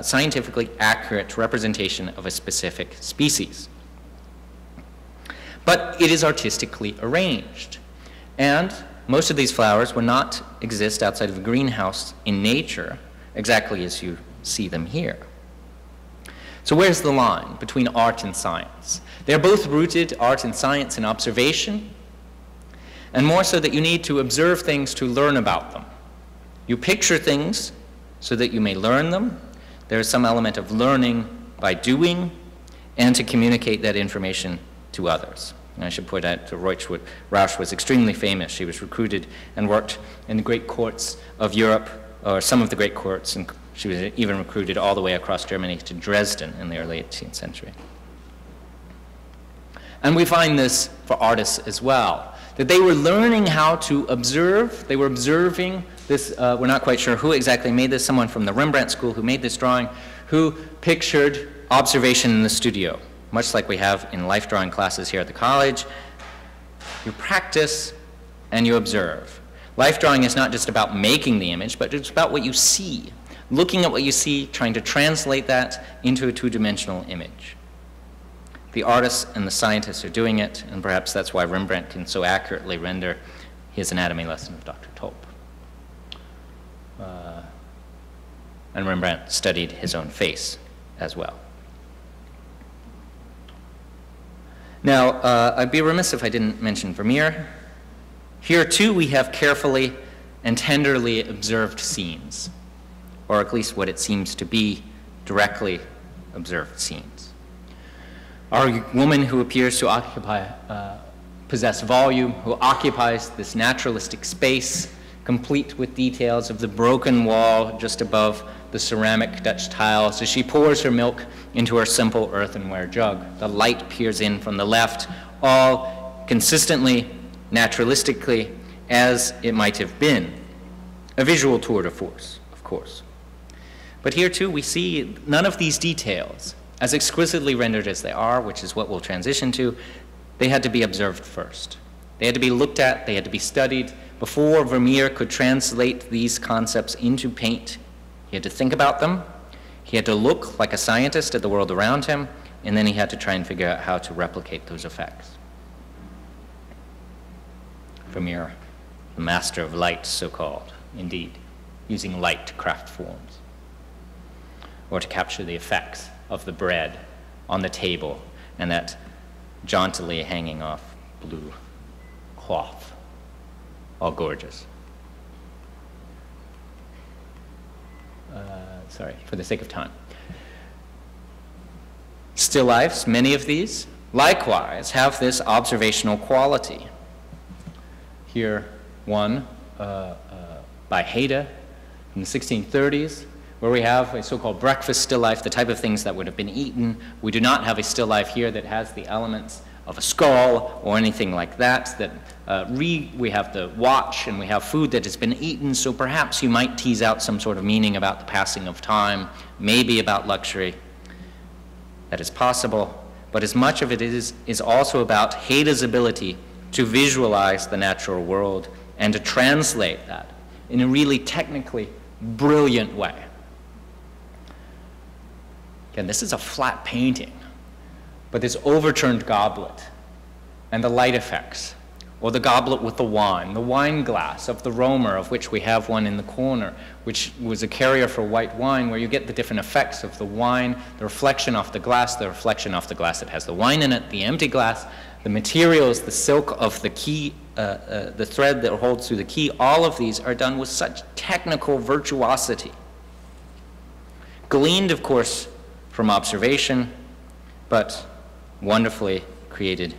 scientifically accurate representation of a specific species. But it is artistically arranged. And most of these flowers would not exist outside of a greenhouse in nature, exactly as you see them here. So where's the line between art and science? They're both rooted, art and science, in observation, and more so that you need to observe things to learn about them. You picture things so that you may learn them. There is some element of learning by doing, and to communicate that information to others. And I should point out that Rausch was extremely famous. She was recruited and worked in the great courts of Europe, or some of the great courts, and she was even recruited all the way across Germany to Dresden in the early 18th century. And we find this for artists as well, that they were learning how to observe. They were observing this. We're not quite sure who exactly made this, someone from the Rembrandt school who made this drawing, who pictured observation in the studio. Much like we have in life drawing classes here at the college, you practice and you observe. Life drawing is not just about making the image, but it's about what you see. Looking at what you see, trying to translate that into a two-dimensional image. The artists and the scientists are doing it, and perhaps that's why Rembrandt can so accurately render his anatomy lesson of Dr. Tulp. And Rembrandt studied his own face as well. Now, I'd be remiss if I didn't mention Vermeer. Here, too, we have carefully and tenderly observed scenes, or at least what it seems to be directly observed scenes. Our woman who appears to possess volume, who occupies this naturalistic space, complete with details of the broken wall just above the ceramic Dutch tiles, as she pours her milk into her simple earthenware jug. The light peers in from the left, all consistently, naturalistically, as it might have been. A visual tour de force, of course. But here, too, we see none of these details as exquisitely rendered as they are, which is what we'll transition to, they had to be observed first. They had to be looked at, they had to be studied. Before Vermeer could translate these concepts into paint, he had to think about them, he had to look like a scientist at the world around him, and then he had to try and figure out how to replicate those effects. Vermeer, the master of light, so-called, indeed, using light to craft forms, or to capture the effects of the bread on the table and that jauntily hanging off blue cloth, all gorgeous. Sorry, for the sake of time. Still lifes, many of these, likewise have this observational quality. Here, one by Haida in the 1630s, where we have a so-called breakfast still life, the type of things that would have been eaten. We do not have a still life here that has the elements of a skull or anything like that. We have the watch and we have food that has been eaten, so perhaps you might tease out some sort of meaning about the passing of time, maybe about luxury. That is possible, but as much of it is also about Haida's ability to visualize the natural world and to translate that in a really technically brilliant way. Again, this is a flat painting, but this overturned goblet and the light effects, or the goblet with the wine glass of the Romer, of which we have one in the corner, which was a carrier for white wine, where you get the different effects of the wine, the reflection off the glass that has the wine in it, the empty glass, the materials, the silk of the key, the thread that holds through the key. All of these are done with such technical virtuosity, gleaned, of course, from observation, but wonderfully created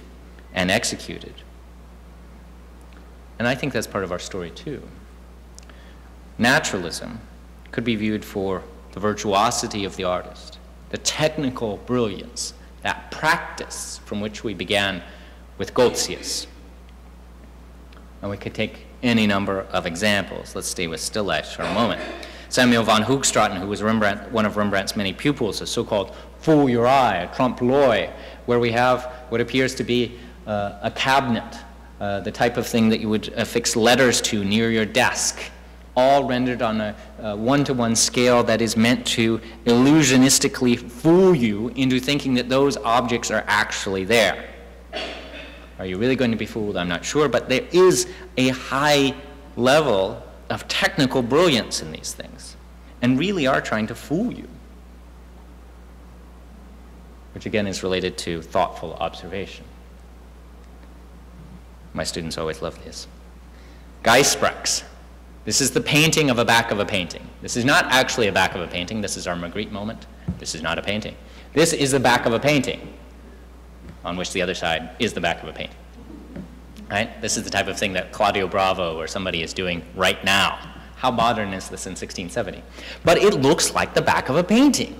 and executed. And I think that's part of our story too. Naturalism could be viewed for the virtuosity of the artist, the technical brilliance, that practice from which we began with Goltzius. And we could take any number of examples. Let's stay with still lifes for a moment. Samuel van Hoogstraten, who was one of Rembrandt's many pupils, a so-called fool your eye, a trompe-l'oeil, where we have what appears to be a cabinet, the type of thing that you would affix letters to near your desk, all rendered on a one-to-one scale that is meant to illusionistically fool you into thinking that those objects are actually there. Are you really going to be fooled? I'm not sure, but there is a high level of technical brilliance in these things, and really are trying to fool you, which again is related to thoughtful observation. My students always love this. Geisbrechts. This is the painting of a back of a painting. This is not actually a back of a painting. This is our Magritte moment. This is not a painting. This is the back of a painting, on which the other side is the back of a painting. Right? This is the type of thing that Claudio Bravo or somebody is doing right now. How modern is this in 1670? But it looks like the back of a painting.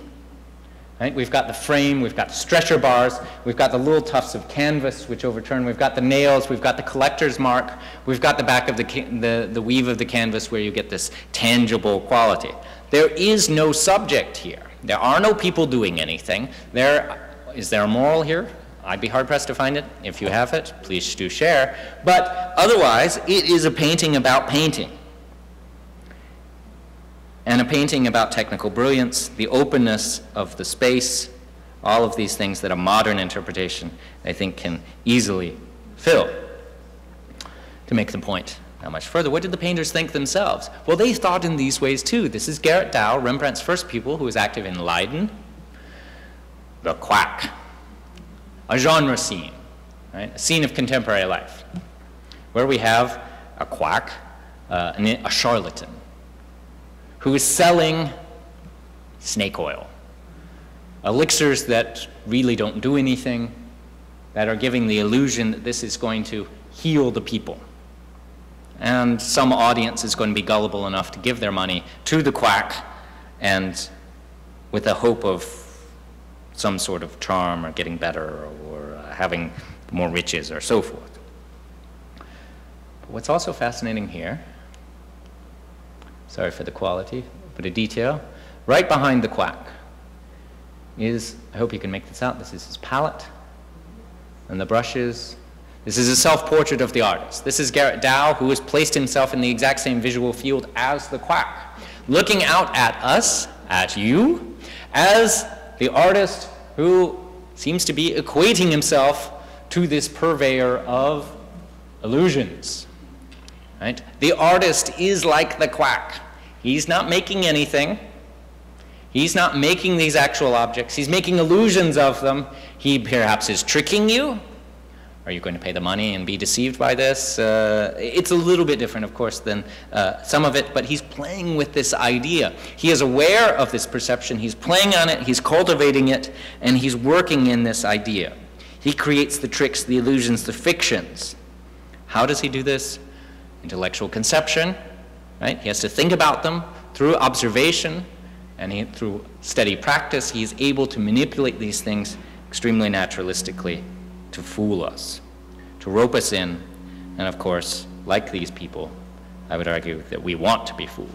Right? We've got the frame, we've got the stretcher bars, we've got the little tufts of canvas which overturn, we've got the nails, we've got the collector's mark, we've got the back of the weave of the canvas where you get this tangible quality. There is no subject here. There are no people doing anything. Is there a moral here? I'd be hard-pressed to find it. If you have it, please do share. But otherwise, it is a painting about painting. And a painting about technical brilliance, the openness of the space, all of these things that a modern interpretation, I think, can easily fill. To make the point not much further, what did the painters think themselves? Well, they thought in these ways too. This is Gerrit Dou, Rembrandt's first pupil, who was active in Leiden. The quack. A genre scene, right? A scene of contemporary life, where we have a quack, a charlatan, who is selling snake oil, elixirs that really don't do anything, that are giving the illusion that this is going to heal the people. And some audience is going to be gullible enough to give their money to the quack, and with the hope of some sort of charm or getting better or having more riches or so forth. But what's also fascinating here, sorry for the quality, but a detail, right behind the quack is, I hope you can make this out, this is his palette and the brushes. This is a self-portrait of the artist. This is Garrett Dow, who has placed himself in the exact same visual field as the quack, looking out at us, at you, as the artist who seems to be equating himself to this purveyor of illusions. Right? The artist is like the quack. He's not making anything. He's not making these actual objects. He's making illusions of them. He perhaps is tricking you. Are you going to pay the money and be deceived by this? It's a little bit different, of course, than some of it, but he's playing with this idea. He is aware of this perception. He's playing on it. He's cultivating it, and he's working in this idea. He creates the tricks, the illusions, the fictions. How does he do this? Intellectual conception, right? He has to think about them through observation, and through steady practice, he is able to manipulate these things extremely naturalistically to fool us, to rope us in, and of course, like these people, I would argue that we want to be fooled.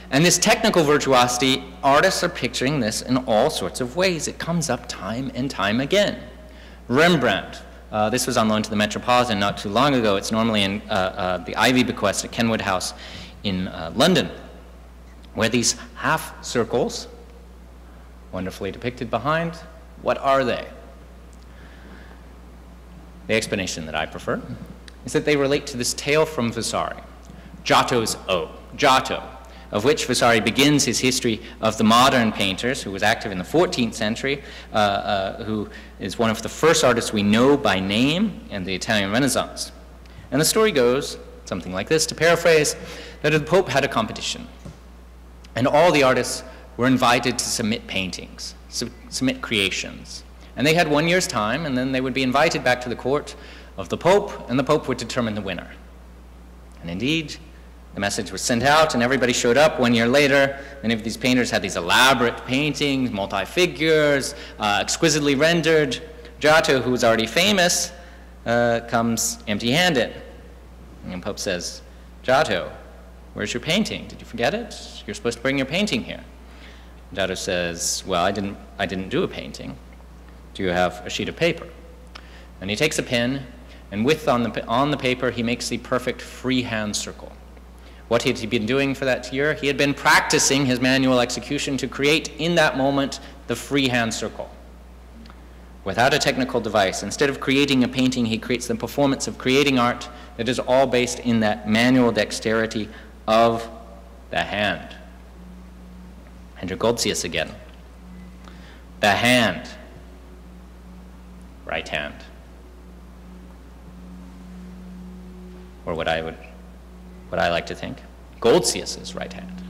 And this technical virtuosity, artists are picturing this in all sorts of ways. It comes up time and time again. Rembrandt, this was on loan to the Metropolitan not too long ago. It's normally in the Ivy Bequest at Kenwood House in London, where these half circles, wonderfully depicted behind, what are they? The explanation that I prefer is that they relate to this tale from Vasari, Giotto's O, Giotto, of which Vasari begins his history of the modern painters, who was active in the 14th century, who is one of the first artists we know by name in the Italian Renaissance. And the story goes something like this, to paraphrase, that the Pope had a competition, and all the artists were invited to submit paintings, submit creations. And they had 1 year's time, and then they would be invited back to the court of the Pope, and the Pope would determine the winner. And indeed, the message was sent out, and everybody showed up 1 year later. Many of these painters had these elaborate paintings, multi-figures, exquisitely rendered. Giotto, who was already famous, comes empty-handed. And the Pope says, Giotto, where's your painting? Did you forget it? You're supposed to bring your painting here. Giotto says, well, I didn't do a painting. Do you have a sheet of paper? And he takes a pen, and on the paper, he makes the perfect freehand circle. What had he been doing for that year? He had been practicing his manual execution to create, in that moment, the freehand circle. Without a technical device, instead of creating a painting, he creates the performance of creating art that is all based in that manual dexterity of the hand. Hendrik Goltzius again. The hand. Right hand. Or what I like to think, Goltzius's right hand.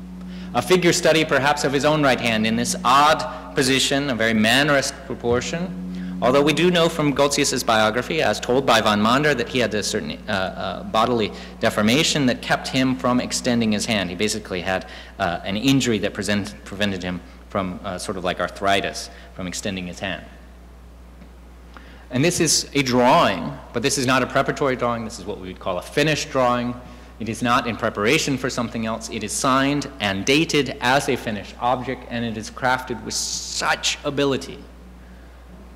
A figure study perhaps of his own right hand in this odd position, a very mannerisque proportion. Although we do know from Goltzius's biography, as told by von Mander, that he had a certain bodily deformation that kept him from extending his hand. He basically had an injury that prevented him from, sort of like arthritis, from extending his hand. And this is a drawing, but this is not a preparatory drawing. This is what we would call a finished drawing. It is not in preparation for something else. It is signed and dated as a finished object, and it is crafted with such ability.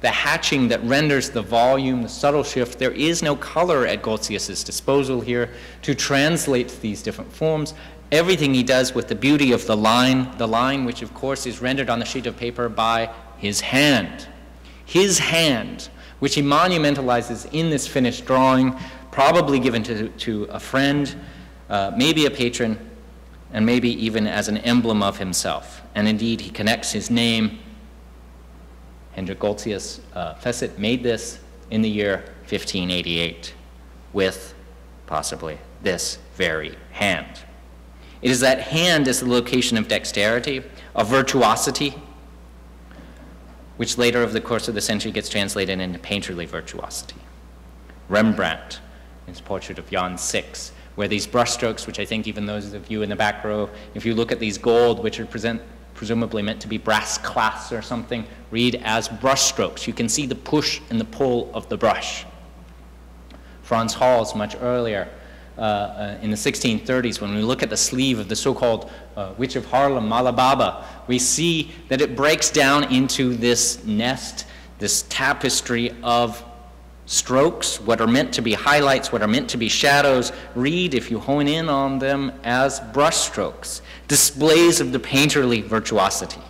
The hatching that renders the volume, the subtle shift, there is no color at Goltzius's disposal here to translate these different forms. Everything he does with the beauty of the line which of course is rendered on the sheet of paper by his hand, which he monumentalizes in this finished drawing, probably given to a friend, maybe a patron, and maybe even as an emblem of himself. And indeed, he connects his name. Hendrik Goltzius Fesset made this in the year 1588 with possibly this very hand. It is that hand as the location of dexterity, of virtuosity, which later over the course of the century gets translated into painterly virtuosity. Rembrandt, in his portrait of Jan VI, where these brushstrokes, which I think even those of you in the back row, if you look at these gold, which are presumably meant to be brass clasps or something, read as brushstrokes. You can see the push and the pull of the brush. Franz Hals, much earlier, in the 1630s, when we look at the sleeve of the so-called Witch of Harlem, Malababa, we see that it breaks down into this nest, this tapestry of strokes, what are meant to be highlights, what are meant to be shadows, read, if you hone in on them, as brush strokes, displays of the painterly virtuosity.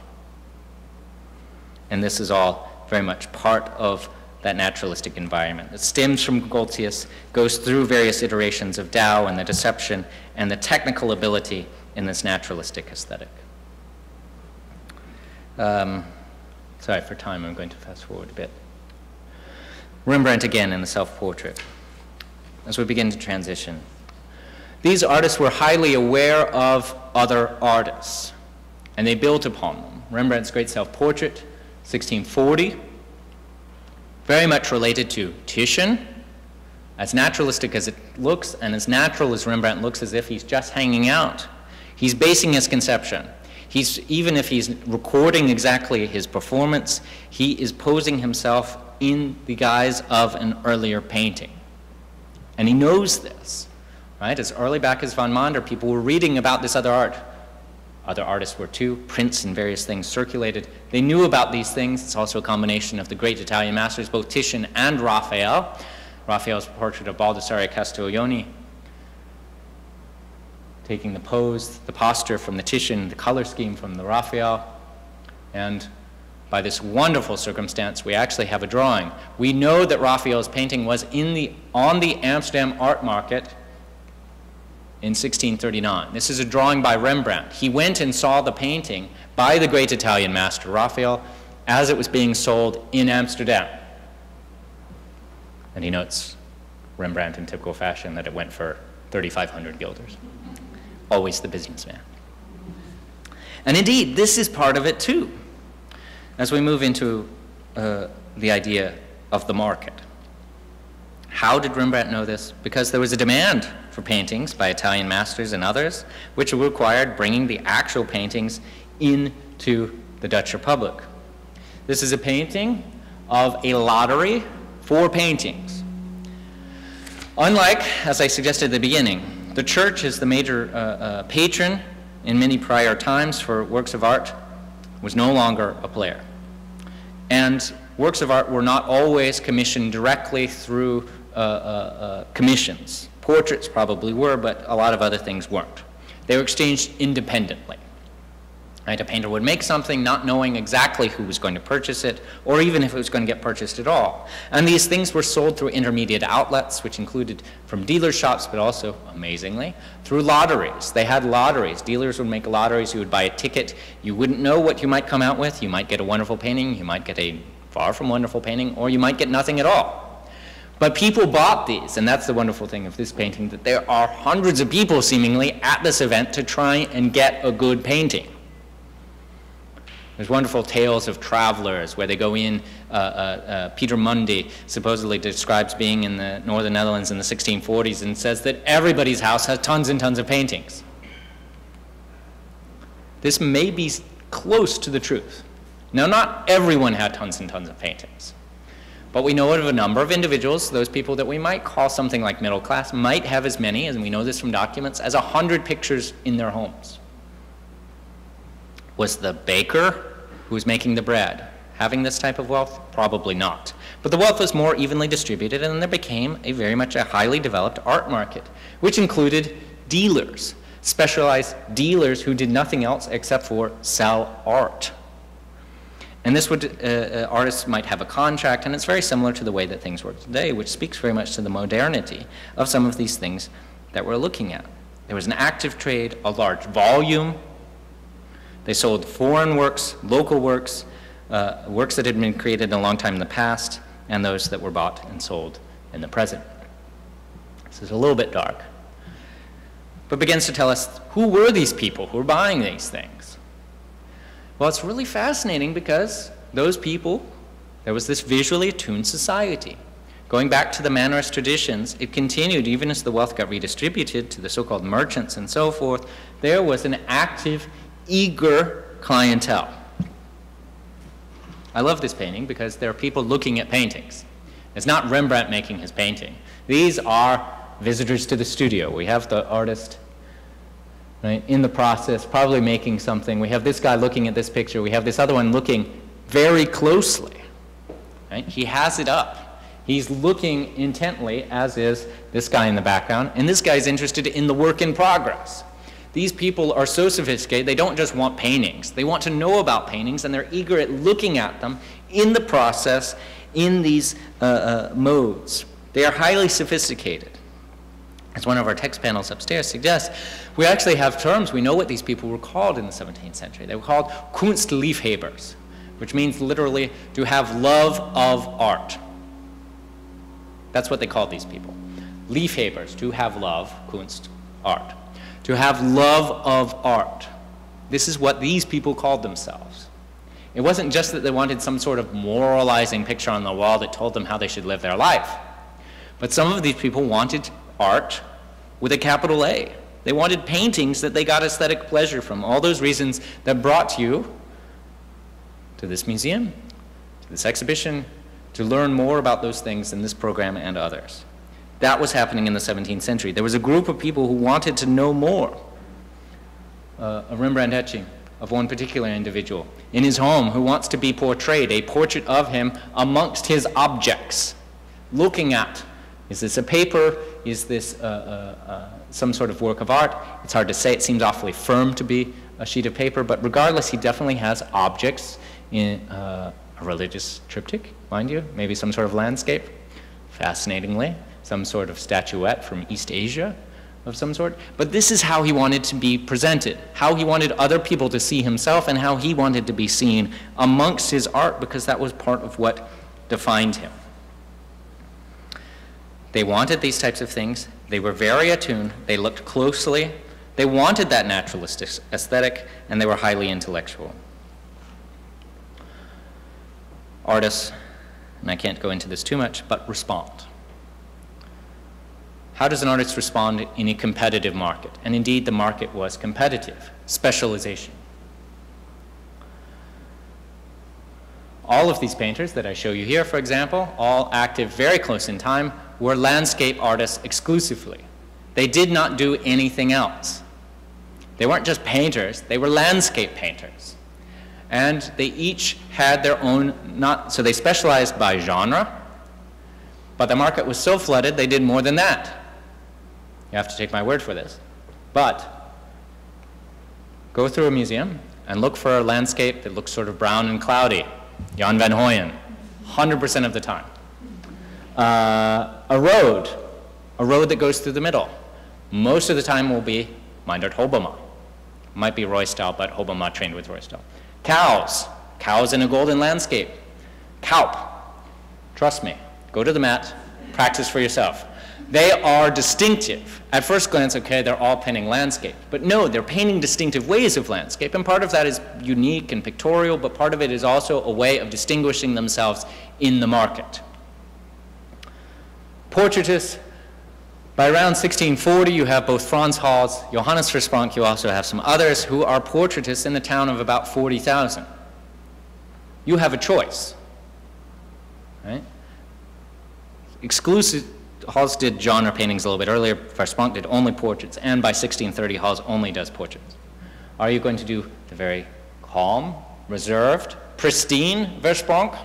And this is all very much part of that naturalistic environment. It stems from Goltzius, goes through various iterations of Tao and the deception and the technical ability in this naturalistic aesthetic. Sorry for time, I'm going to fast forward a bit. Rembrandt again in the self-portrait, as we begin to transition. These artists were highly aware of other artists, and they built upon them. Rembrandt's great self-portrait, 1640, very much related to Titian, as naturalistic as it looks, and as natural as Rembrandt looks, as if he's just hanging out. He's basing his conception. Even if he's recording exactly his performance, he is posing himself in the guise of an earlier painting. And he knows this, right? As early back as von Mander, people were reading about this other art. Other artists were too. Prints and various things circulated. They knew about these things. It's also a combination of the great Italian masters, both Titian and Raphael. Raphael's portrait of Baldassare Castiglione, taking the pose, the posture from the Titian, the color scheme from the Raphael, and by this wonderful circumstance, we actually have a drawing. We know that Raphael's painting was on the Amsterdam art market in 1639. This is a drawing by Rembrandt. He went and saw the painting by the great Italian master, Raphael, as it was being sold in Amsterdam. And he notes, Rembrandt in typical fashion, that it went for 3,500 guilders. Always the businessman. And indeed, this is part of it too, as we move into the idea of the market. How did Rembrandt know this? Because there was a demand for paintings by Italian masters and others, which required bringing the actual paintings into the Dutch Republic. This is a painting of a lottery for paintings. Unlike, as I suggested at the beginning, the church is the major patron in many prior times for works of art, was no longer a player. And works of art were not always commissioned directly through commissions. Portraits probably were, but a lot of other things weren't. They were exchanged independently. Right? A painter would make something not knowing exactly who was going to purchase it, or even if it was going to get purchased at all. And these things were sold through intermediate outlets, which included from dealer shops, but also, amazingly, through lotteries. They had lotteries. Dealers would make lotteries. You would buy a ticket. You wouldn't know what you might come out with. You might get a wonderful painting. You might get a far from wonderful painting, or you might get nothing at all. But people bought these, and that's the wonderful thing of this painting, that there are hundreds of people seemingly at this event to try and get a good painting. There's wonderful tales of travelers where they go in. Peter Mundy supposedly describes being in the northern Netherlands in the 1640s and says that everybody's house has tons and tons of paintings. This may be close to the truth. Now, not everyone had tons and tons of paintings. But we know of a number of individuals, those people that we might call something like middle class, might have as many, and we know this from documents, as 100 pictures in their homes. Was the baker who was making the bread having this type of wealth? Probably not. But the wealth was more evenly distributed, and there became very much a highly developed art market, which included dealers, specialized dealers who did nothing else except for sell art. And this would, artists might have a contract, and it's very similar to the way that things work today, which speaks very much to the modernity of some of these things that we're looking at. There was an active trade, a large volume. They sold foreign works, local works, works that had been created a long time in the past, and those that were bought and sold in the present. This is a little bit dark, but begins to tell us who were these people who were buying these things. Well, it's really fascinating because those people, there was this visually attuned society. Going back to the Mannerist traditions, it continued even as the wealth got redistributed to the so-called merchants and so forth. There was an active, eager clientele. I love this painting because there are people looking at paintings. It's not Rembrandt making his painting. These are visitors to the studio. We have the artist, right, in the process, probably making something. We have this guy looking at this picture. We have this other one looking very closely. Right? He has it up. He's looking intently, as is this guy in the background, and this guy's interested in the work in progress. These people are so sophisticated, they don't just want paintings. They want to know about paintings, and they're eager at looking at them in the process, in these modes. They are highly sophisticated. As one of our text panels upstairs suggests, we actually have terms. We know what these people were called in the 17th century. They were called Kunstliebhabers, which means literally to have love of art. That's what they called these people. Liebhabers, to have love, Kunst, art. To have love of art. This is what these people called themselves. It wasn't just that they wanted some sort of moralizing picture on the wall that told them how they should live their life. But some of these people wanted art with a capital A. They wanted paintings that they got aesthetic pleasure from. All those reasons that brought you to this museum, to this exhibition, to learn more about those things in this program and others. That was happening in the 17th century. There was a group of people who wanted to know more. A Rembrandt etching of one particular individual in his home who wants to be portrayed, a portrait of him amongst his objects, looking at, is this a paper? Is this some sort of work of art? It's hard to say. It seems awfully firm to be a sheet of paper, but regardless, he definitely has objects in a religious triptych, mind you, maybe some sort of landscape, fascinatingly, some sort of statuette from East Asia of some sort. But this is how he wanted to be presented, how he wanted other people to see himself, and how he wanted to be seen amongst his art, because that was part of what defined him. They wanted these types of things. They were very attuned. They looked closely. They wanted that naturalistic aesthetic, and they were highly intellectual. Artists, and I can't go into this too much, but respond. How does an artist respond in a competitive market? And indeed, the market was competitive. Specialization. All of these painters that I show you here, for example, all active very close in time, were landscape artists exclusively. They did not do anything else. They weren't just painters, they were landscape painters. And they each had their own, so they specialized by genre, but the market was so flooded they did more than that. You have to take my word for this. But go through a museum and look for a landscape that looks sort of brown and cloudy. Jan van Hoyen, 100% of the time. A road that goes through the middle. Most of the time will be Meindert Hobbema. Might be Roysdael, but Hobbema trained with Roysdael. Cows in a golden landscape. Kaup, trust me, go to the mat, practice for yourself. They are distinctive. At first glance, okay, they're all painting landscape. But no, they're painting distinctive ways of landscape, and part of that is unique and pictorial, but part of it is also a way of distinguishing themselves in the market. Portraitists, by around 1640, you have both Frans Hals, Johannes Verspronck, you also have some others who are portraitists in the town of about 40,000. You have a choice, right? Hals did genre paintings a little bit earlier. Verspronck did only portraits, and by 1630, Hals only does portraits. Are you going to do the very calm, reserved, pristine Verspronck,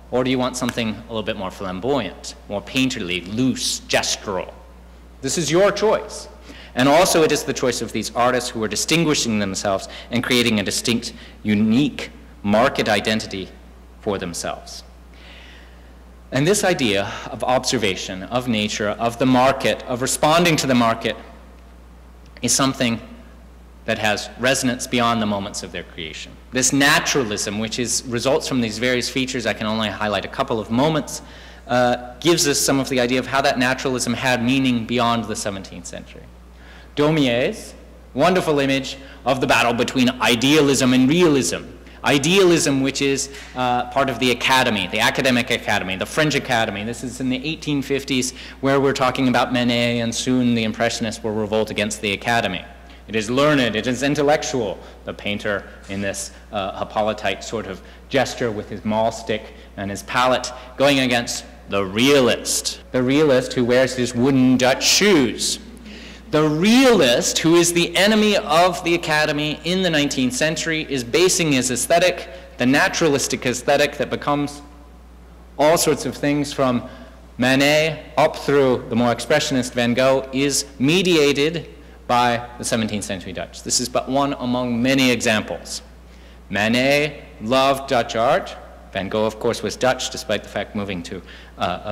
or do you want something a little bit more flamboyant, more painterly, loose, gestural? This is your choice. And also it is the choice of these artists who are distinguishing themselves and creating a distinct, unique market identity for themselves. And this idea of observation, of nature, of the market, of responding to the market, is something that has resonance beyond the moments of their creation. This naturalism, which results from these various features, I can only highlight a couple of moments, gives us some of the idea of how that naturalism had meaning beyond the 17th century. Daumier's wonderful image of the battle between idealism and realism. Idealism, which is part of the academy, the academic academy, the French academy. This is in the 1850s, where we're talking about Manet, and soon the Impressionists will revolt against the academy. It is learned, it is intellectual. The painter in this Hippolytite sort of gesture with his maul stick and his palette going against the realist who wears his wooden Dutch shoes. The realist, who is the enemy of the Academy in the 19th century, is basing his aesthetic, the naturalistic aesthetic that becomes all sorts of things from Manet up through the more expressionist Van Gogh, is mediated by the 17th century Dutch. This is but one among many examples. Manet loved Dutch art. Van Gogh, of course, was Dutch, despite the fact moving to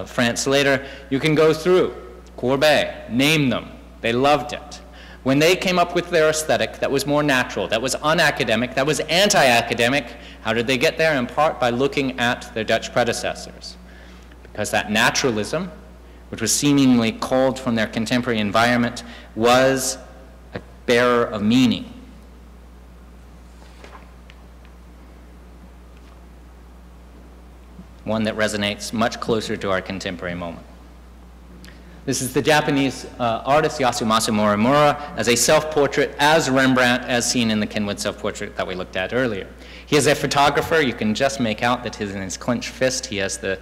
France later. You can go through Courbet, name them. They loved it. When they came up with their aesthetic that was more natural, that was unacademic, that was anti-academic, how did they get there? In part by looking at their Dutch predecessors. Because that naturalism, which was seemingly culled from their contemporary environment, was a bearer of meaning. One that resonates much closer to our contemporary moment. This is the Japanese artist Yasumasa Morimura as a self-portrait as Rembrandt, as seen in the Kenwood self-portrait that we looked at earlier. He is a photographer. You can just make out that in his clenched fist he has the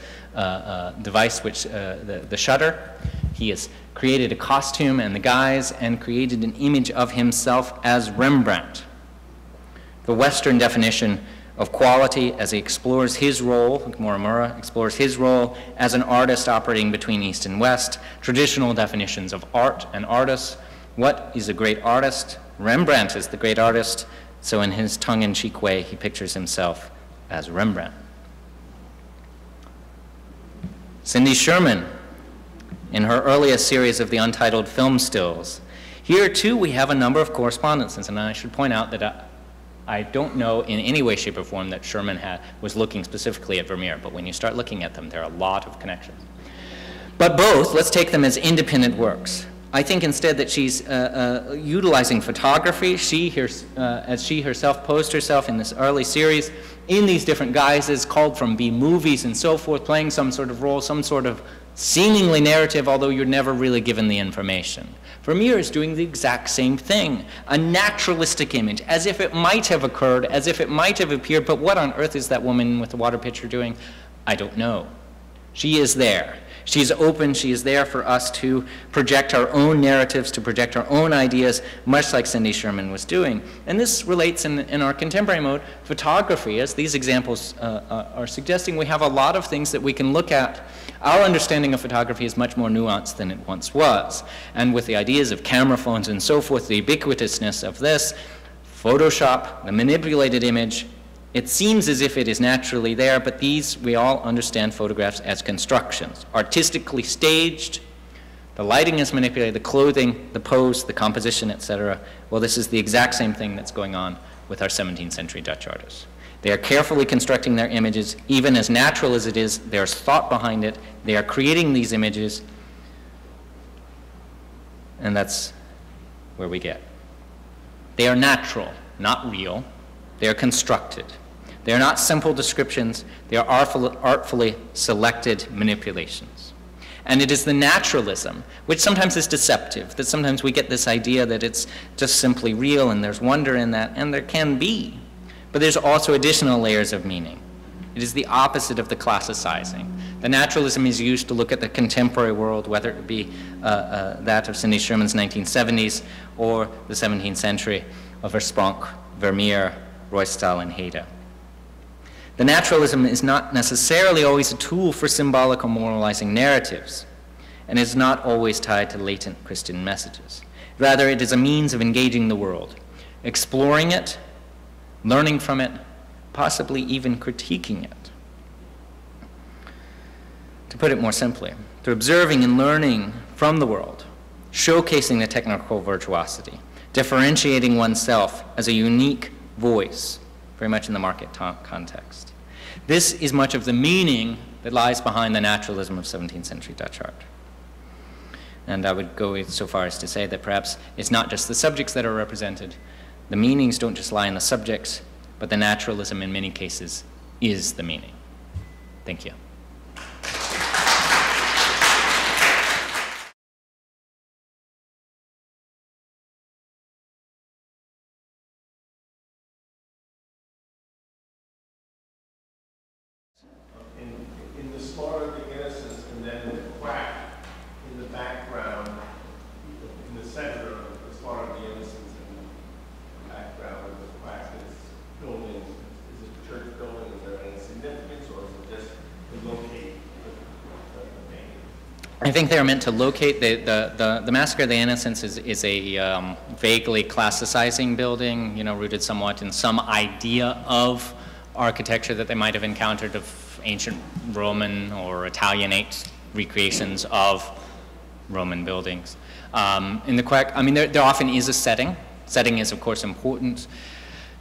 device, the shutter. He has created a costume and the guise and created an image of himself as Rembrandt. The Western definition of quality as he explores his role, Morimura explores his role as an artist operating between East and West, traditional definitions of art and artists. What is a great artist? Rembrandt is the great artist, so in his tongue-in-cheek way, he pictures himself as Rembrandt. Cindy Sherman, in her earliest series of the untitled film stills. Here, too, we have a number of correspondences, and I should point out that I don't know in any way, shape, or form that Sherman was looking specifically at Vermeer, but when you start looking at them, there are a lot of connections. But both, let's take them as independent works. I think instead that she's utilizing photography. As she herself posed herself in this early series, in these different guises, called from B-movies and so forth, playing some sort of role, some sort of seemingly narrative, although you're never really given the information. Vermeer is doing the exact same thing, a naturalistic image, as if it might have occurred, as if it might have appeared, but what on earth is that woman with the water pitcher doing? I don't know. She is there. She is open. She is there for us to project our own narratives, to project our own ideas, much like Cindy Sherman was doing. And this relates in our contemporary mode, photography, as these examples are suggesting. We have a lot of things that we can look at. Our understanding of photography is much more nuanced than it once was. And with the ideas of camera phones and so forth, the ubiquitousness of this, Photoshop, the manipulated image, it seems as if it is naturally there, but these, we all understand photographs as constructions, artistically staged. The lighting is manipulated, the clothing, the pose, the composition, etc. Well, this is the exact same thing that's going on with our 17th century Dutch artists. They are carefully constructing their images, even as natural as it is. There's thought behind it. They are creating these images, and that's where we get. They are natural, not real. They are constructed. They are not simple descriptions. They are artfully selected manipulations. And it is the naturalism, which sometimes is deceptive, that sometimes we get this idea that it's just simply real and there's wonder in that, and there can be. But there's also additional layers of meaning. It is the opposite of the classicizing. The naturalism is used to look at the contemporary world, whether it be that of Cindy Sherman's 1970s or the 17th century of Verspronck, Vermeer, Ruysdael, and Heyde. The naturalism is not necessarily always a tool for symbolic or moralizing narratives, and is not always tied to latent Christian messages. Rather, it is a means of engaging the world, exploring it, learning from it, possibly even critiquing it. To put it more simply, through observing and learning from the world, showcasing the technical virtuosity, differentiating oneself as a unique voice, very much in the market context. This is much of the meaning that lies behind the naturalism of 17th century Dutch art. And I would go so far as to say that perhaps it's not just the subjects that are represented. The meanings don't just lie in the subjects, but the naturalism in many cases is the meaning. Thank you. In the slaughter of the innocents, I think they are meant to locate, the Massacre of the Innocents is a vaguely classicizing building, you know, rooted somewhat in some idea of architecture that they might have encountered of ancient Roman or Italianate recreations of Roman buildings. In the Quebec, I mean, there often is a setting. Setting is, of course, important.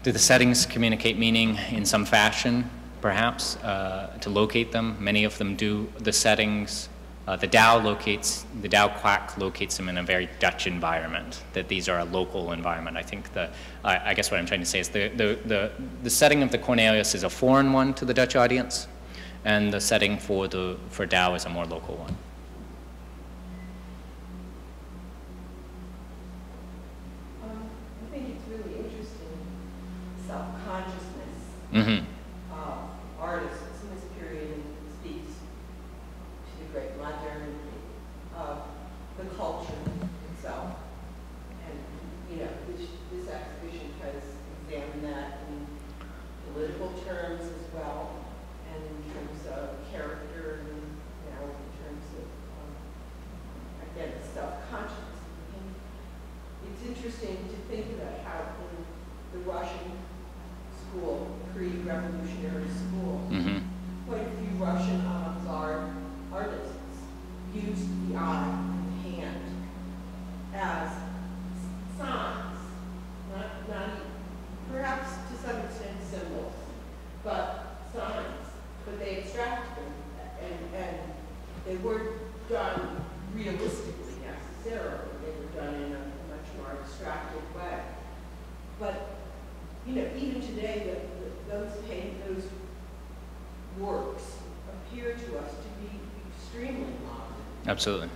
Do the settings communicate meaning in some fashion, perhaps, to locate them? Many of them do. The settings, the Dow Quack locates them in a very Dutch environment, that these are a local environment. I think I guess what I'm trying to say is the setting of the Cornelius is a foreign one to the Dutch audience, and the setting for Dow is a more local one. I think it's really interesting, self-consciousness Mm-hmm. of artists in this period, and speaks to the great modernity of the culture itself. And, you know, this exhibition has examined that in political terms as well, and in terms of character, and, you know, in terms of, again, self-consciousness. And it's interesting to think about how in the Russian school, pre-revolutionary school, Mm-hmm. quite a few Russian avant-garde artists used the eye and the hand as signs, not perhaps to some extent symbols, but signs. But they abstracted them, and they weren't done realistically necessarily. They were done in a much more abstracted way. But you know, even today, those works appear to us to be extremely modern. Absolutely.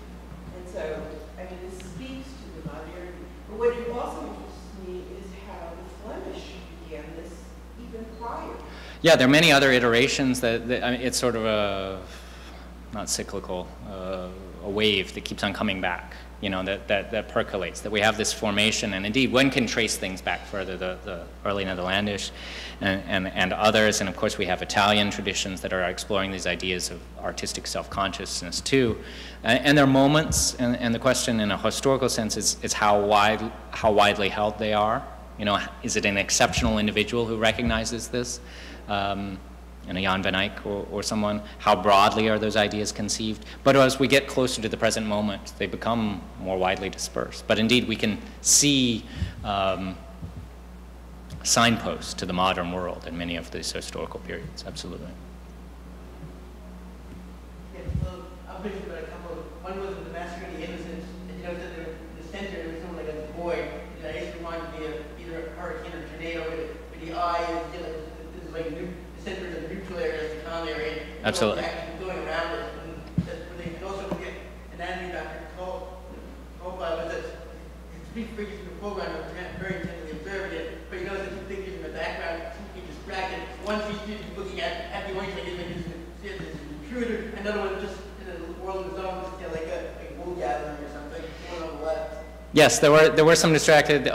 And so, I mean, this speaks to the modernity. But what it also interests me is how the Flemish began this even prior. Yeah, there are many other iterations that I mean, it's sort of a, not cyclical, a wave that keeps on coming back, you know, that percolates, that we have this formation, and indeed one can trace things back further, the early Netherlandish and others, and of course we have Italian traditions that are exploring these ideas of artistic self-consciousness too. And there are moments, and the question in a historical sense is how widely held they are. You know, is it an exceptional individual who recognizes this? You know, Jan van Eyck or someone, how broadly are those ideas conceived? But as we get closer to the present moment, they become more widely dispersed. But indeed, we can see signposts to the modern world in many of these historical periods, absolutely. Yeah, well, I'll mention about a couple. One was the Massacre of the Innocents, and you know, that in the center, there was someone like a boy, and I used to remind me of either a hurricane or tornado, where the eye is, you know, this is like the center of the neutral area, the calm area. Absolutely. Going around it, and that's where they can also get anatomy doctor profile with this. Three figures in the program are very intensely observing it, but you notice the two figures in the background seem to be distracted. One feature is looking at the orange, like it's an intruder, another one just in a world of his own, just, you know, like a wool gathering or something, one on the left. Yes, there were some distracted.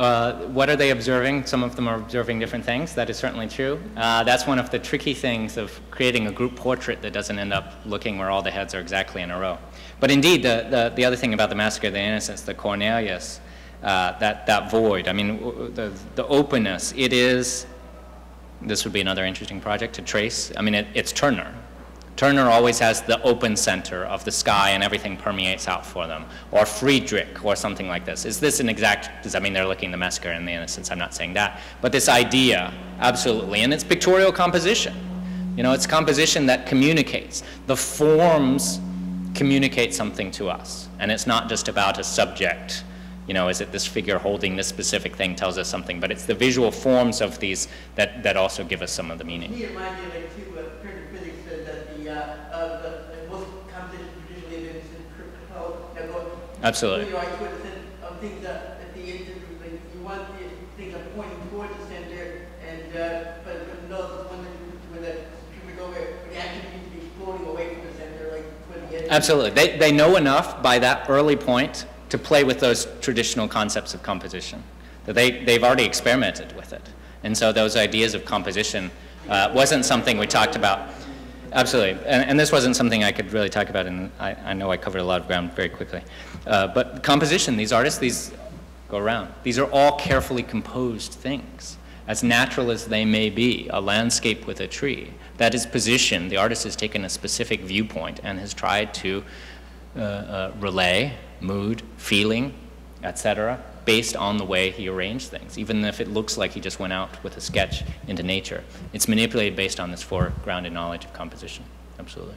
What are they observing? Some of them are observing different things. That is certainly true. That's one of the tricky things of creating a group portrait that doesn't end up looking where all the heads are exactly in a row. But indeed, the other thing about the Massacre of the Innocents, the Cornelius, that void, I mean, the openness, it is, this would be another interesting project to trace. I mean, it's Turner. Turner always has the open center of the sky and everything permeates out for them. Or Friedrich or something like this. Is this an exact, does that mean they're looking at the Massacre and the Innocents? I'm not saying that. But this idea, absolutely. And it's pictorial composition. You know, it's composition that communicates. The forms communicate something to us. And it's not just about a subject. You know, is it this figure holding this specific thing tells us something. But it's the visual forms of these that also give us some of the meaning. It reminds me of like two physics said that the most composition traditionally has been absolutely. Things at the end, like you want things are pointing towards the center, and but no, when the traffic over, but the action needs to be floating away from the center, like toward the end. Absolutely, they know enough by that early point to play with those traditional concepts of composition. That they've already experimented with it, and so those ideas of composition wasn't something we talked about. Absolutely, and this wasn't something I could really talk about, and I know I covered a lot of ground very quickly. But composition, these artists, these go around. These are all carefully composed things, as natural as they may be, a landscape with a tree. That is positioned, the artist has taken a specific viewpoint and has tried to relay mood, feeling, etc., based on the way he arranged things, even if it looks like he just went out with a sketch into nature. It's manipulated based on this foregrounded knowledge of composition, absolutely.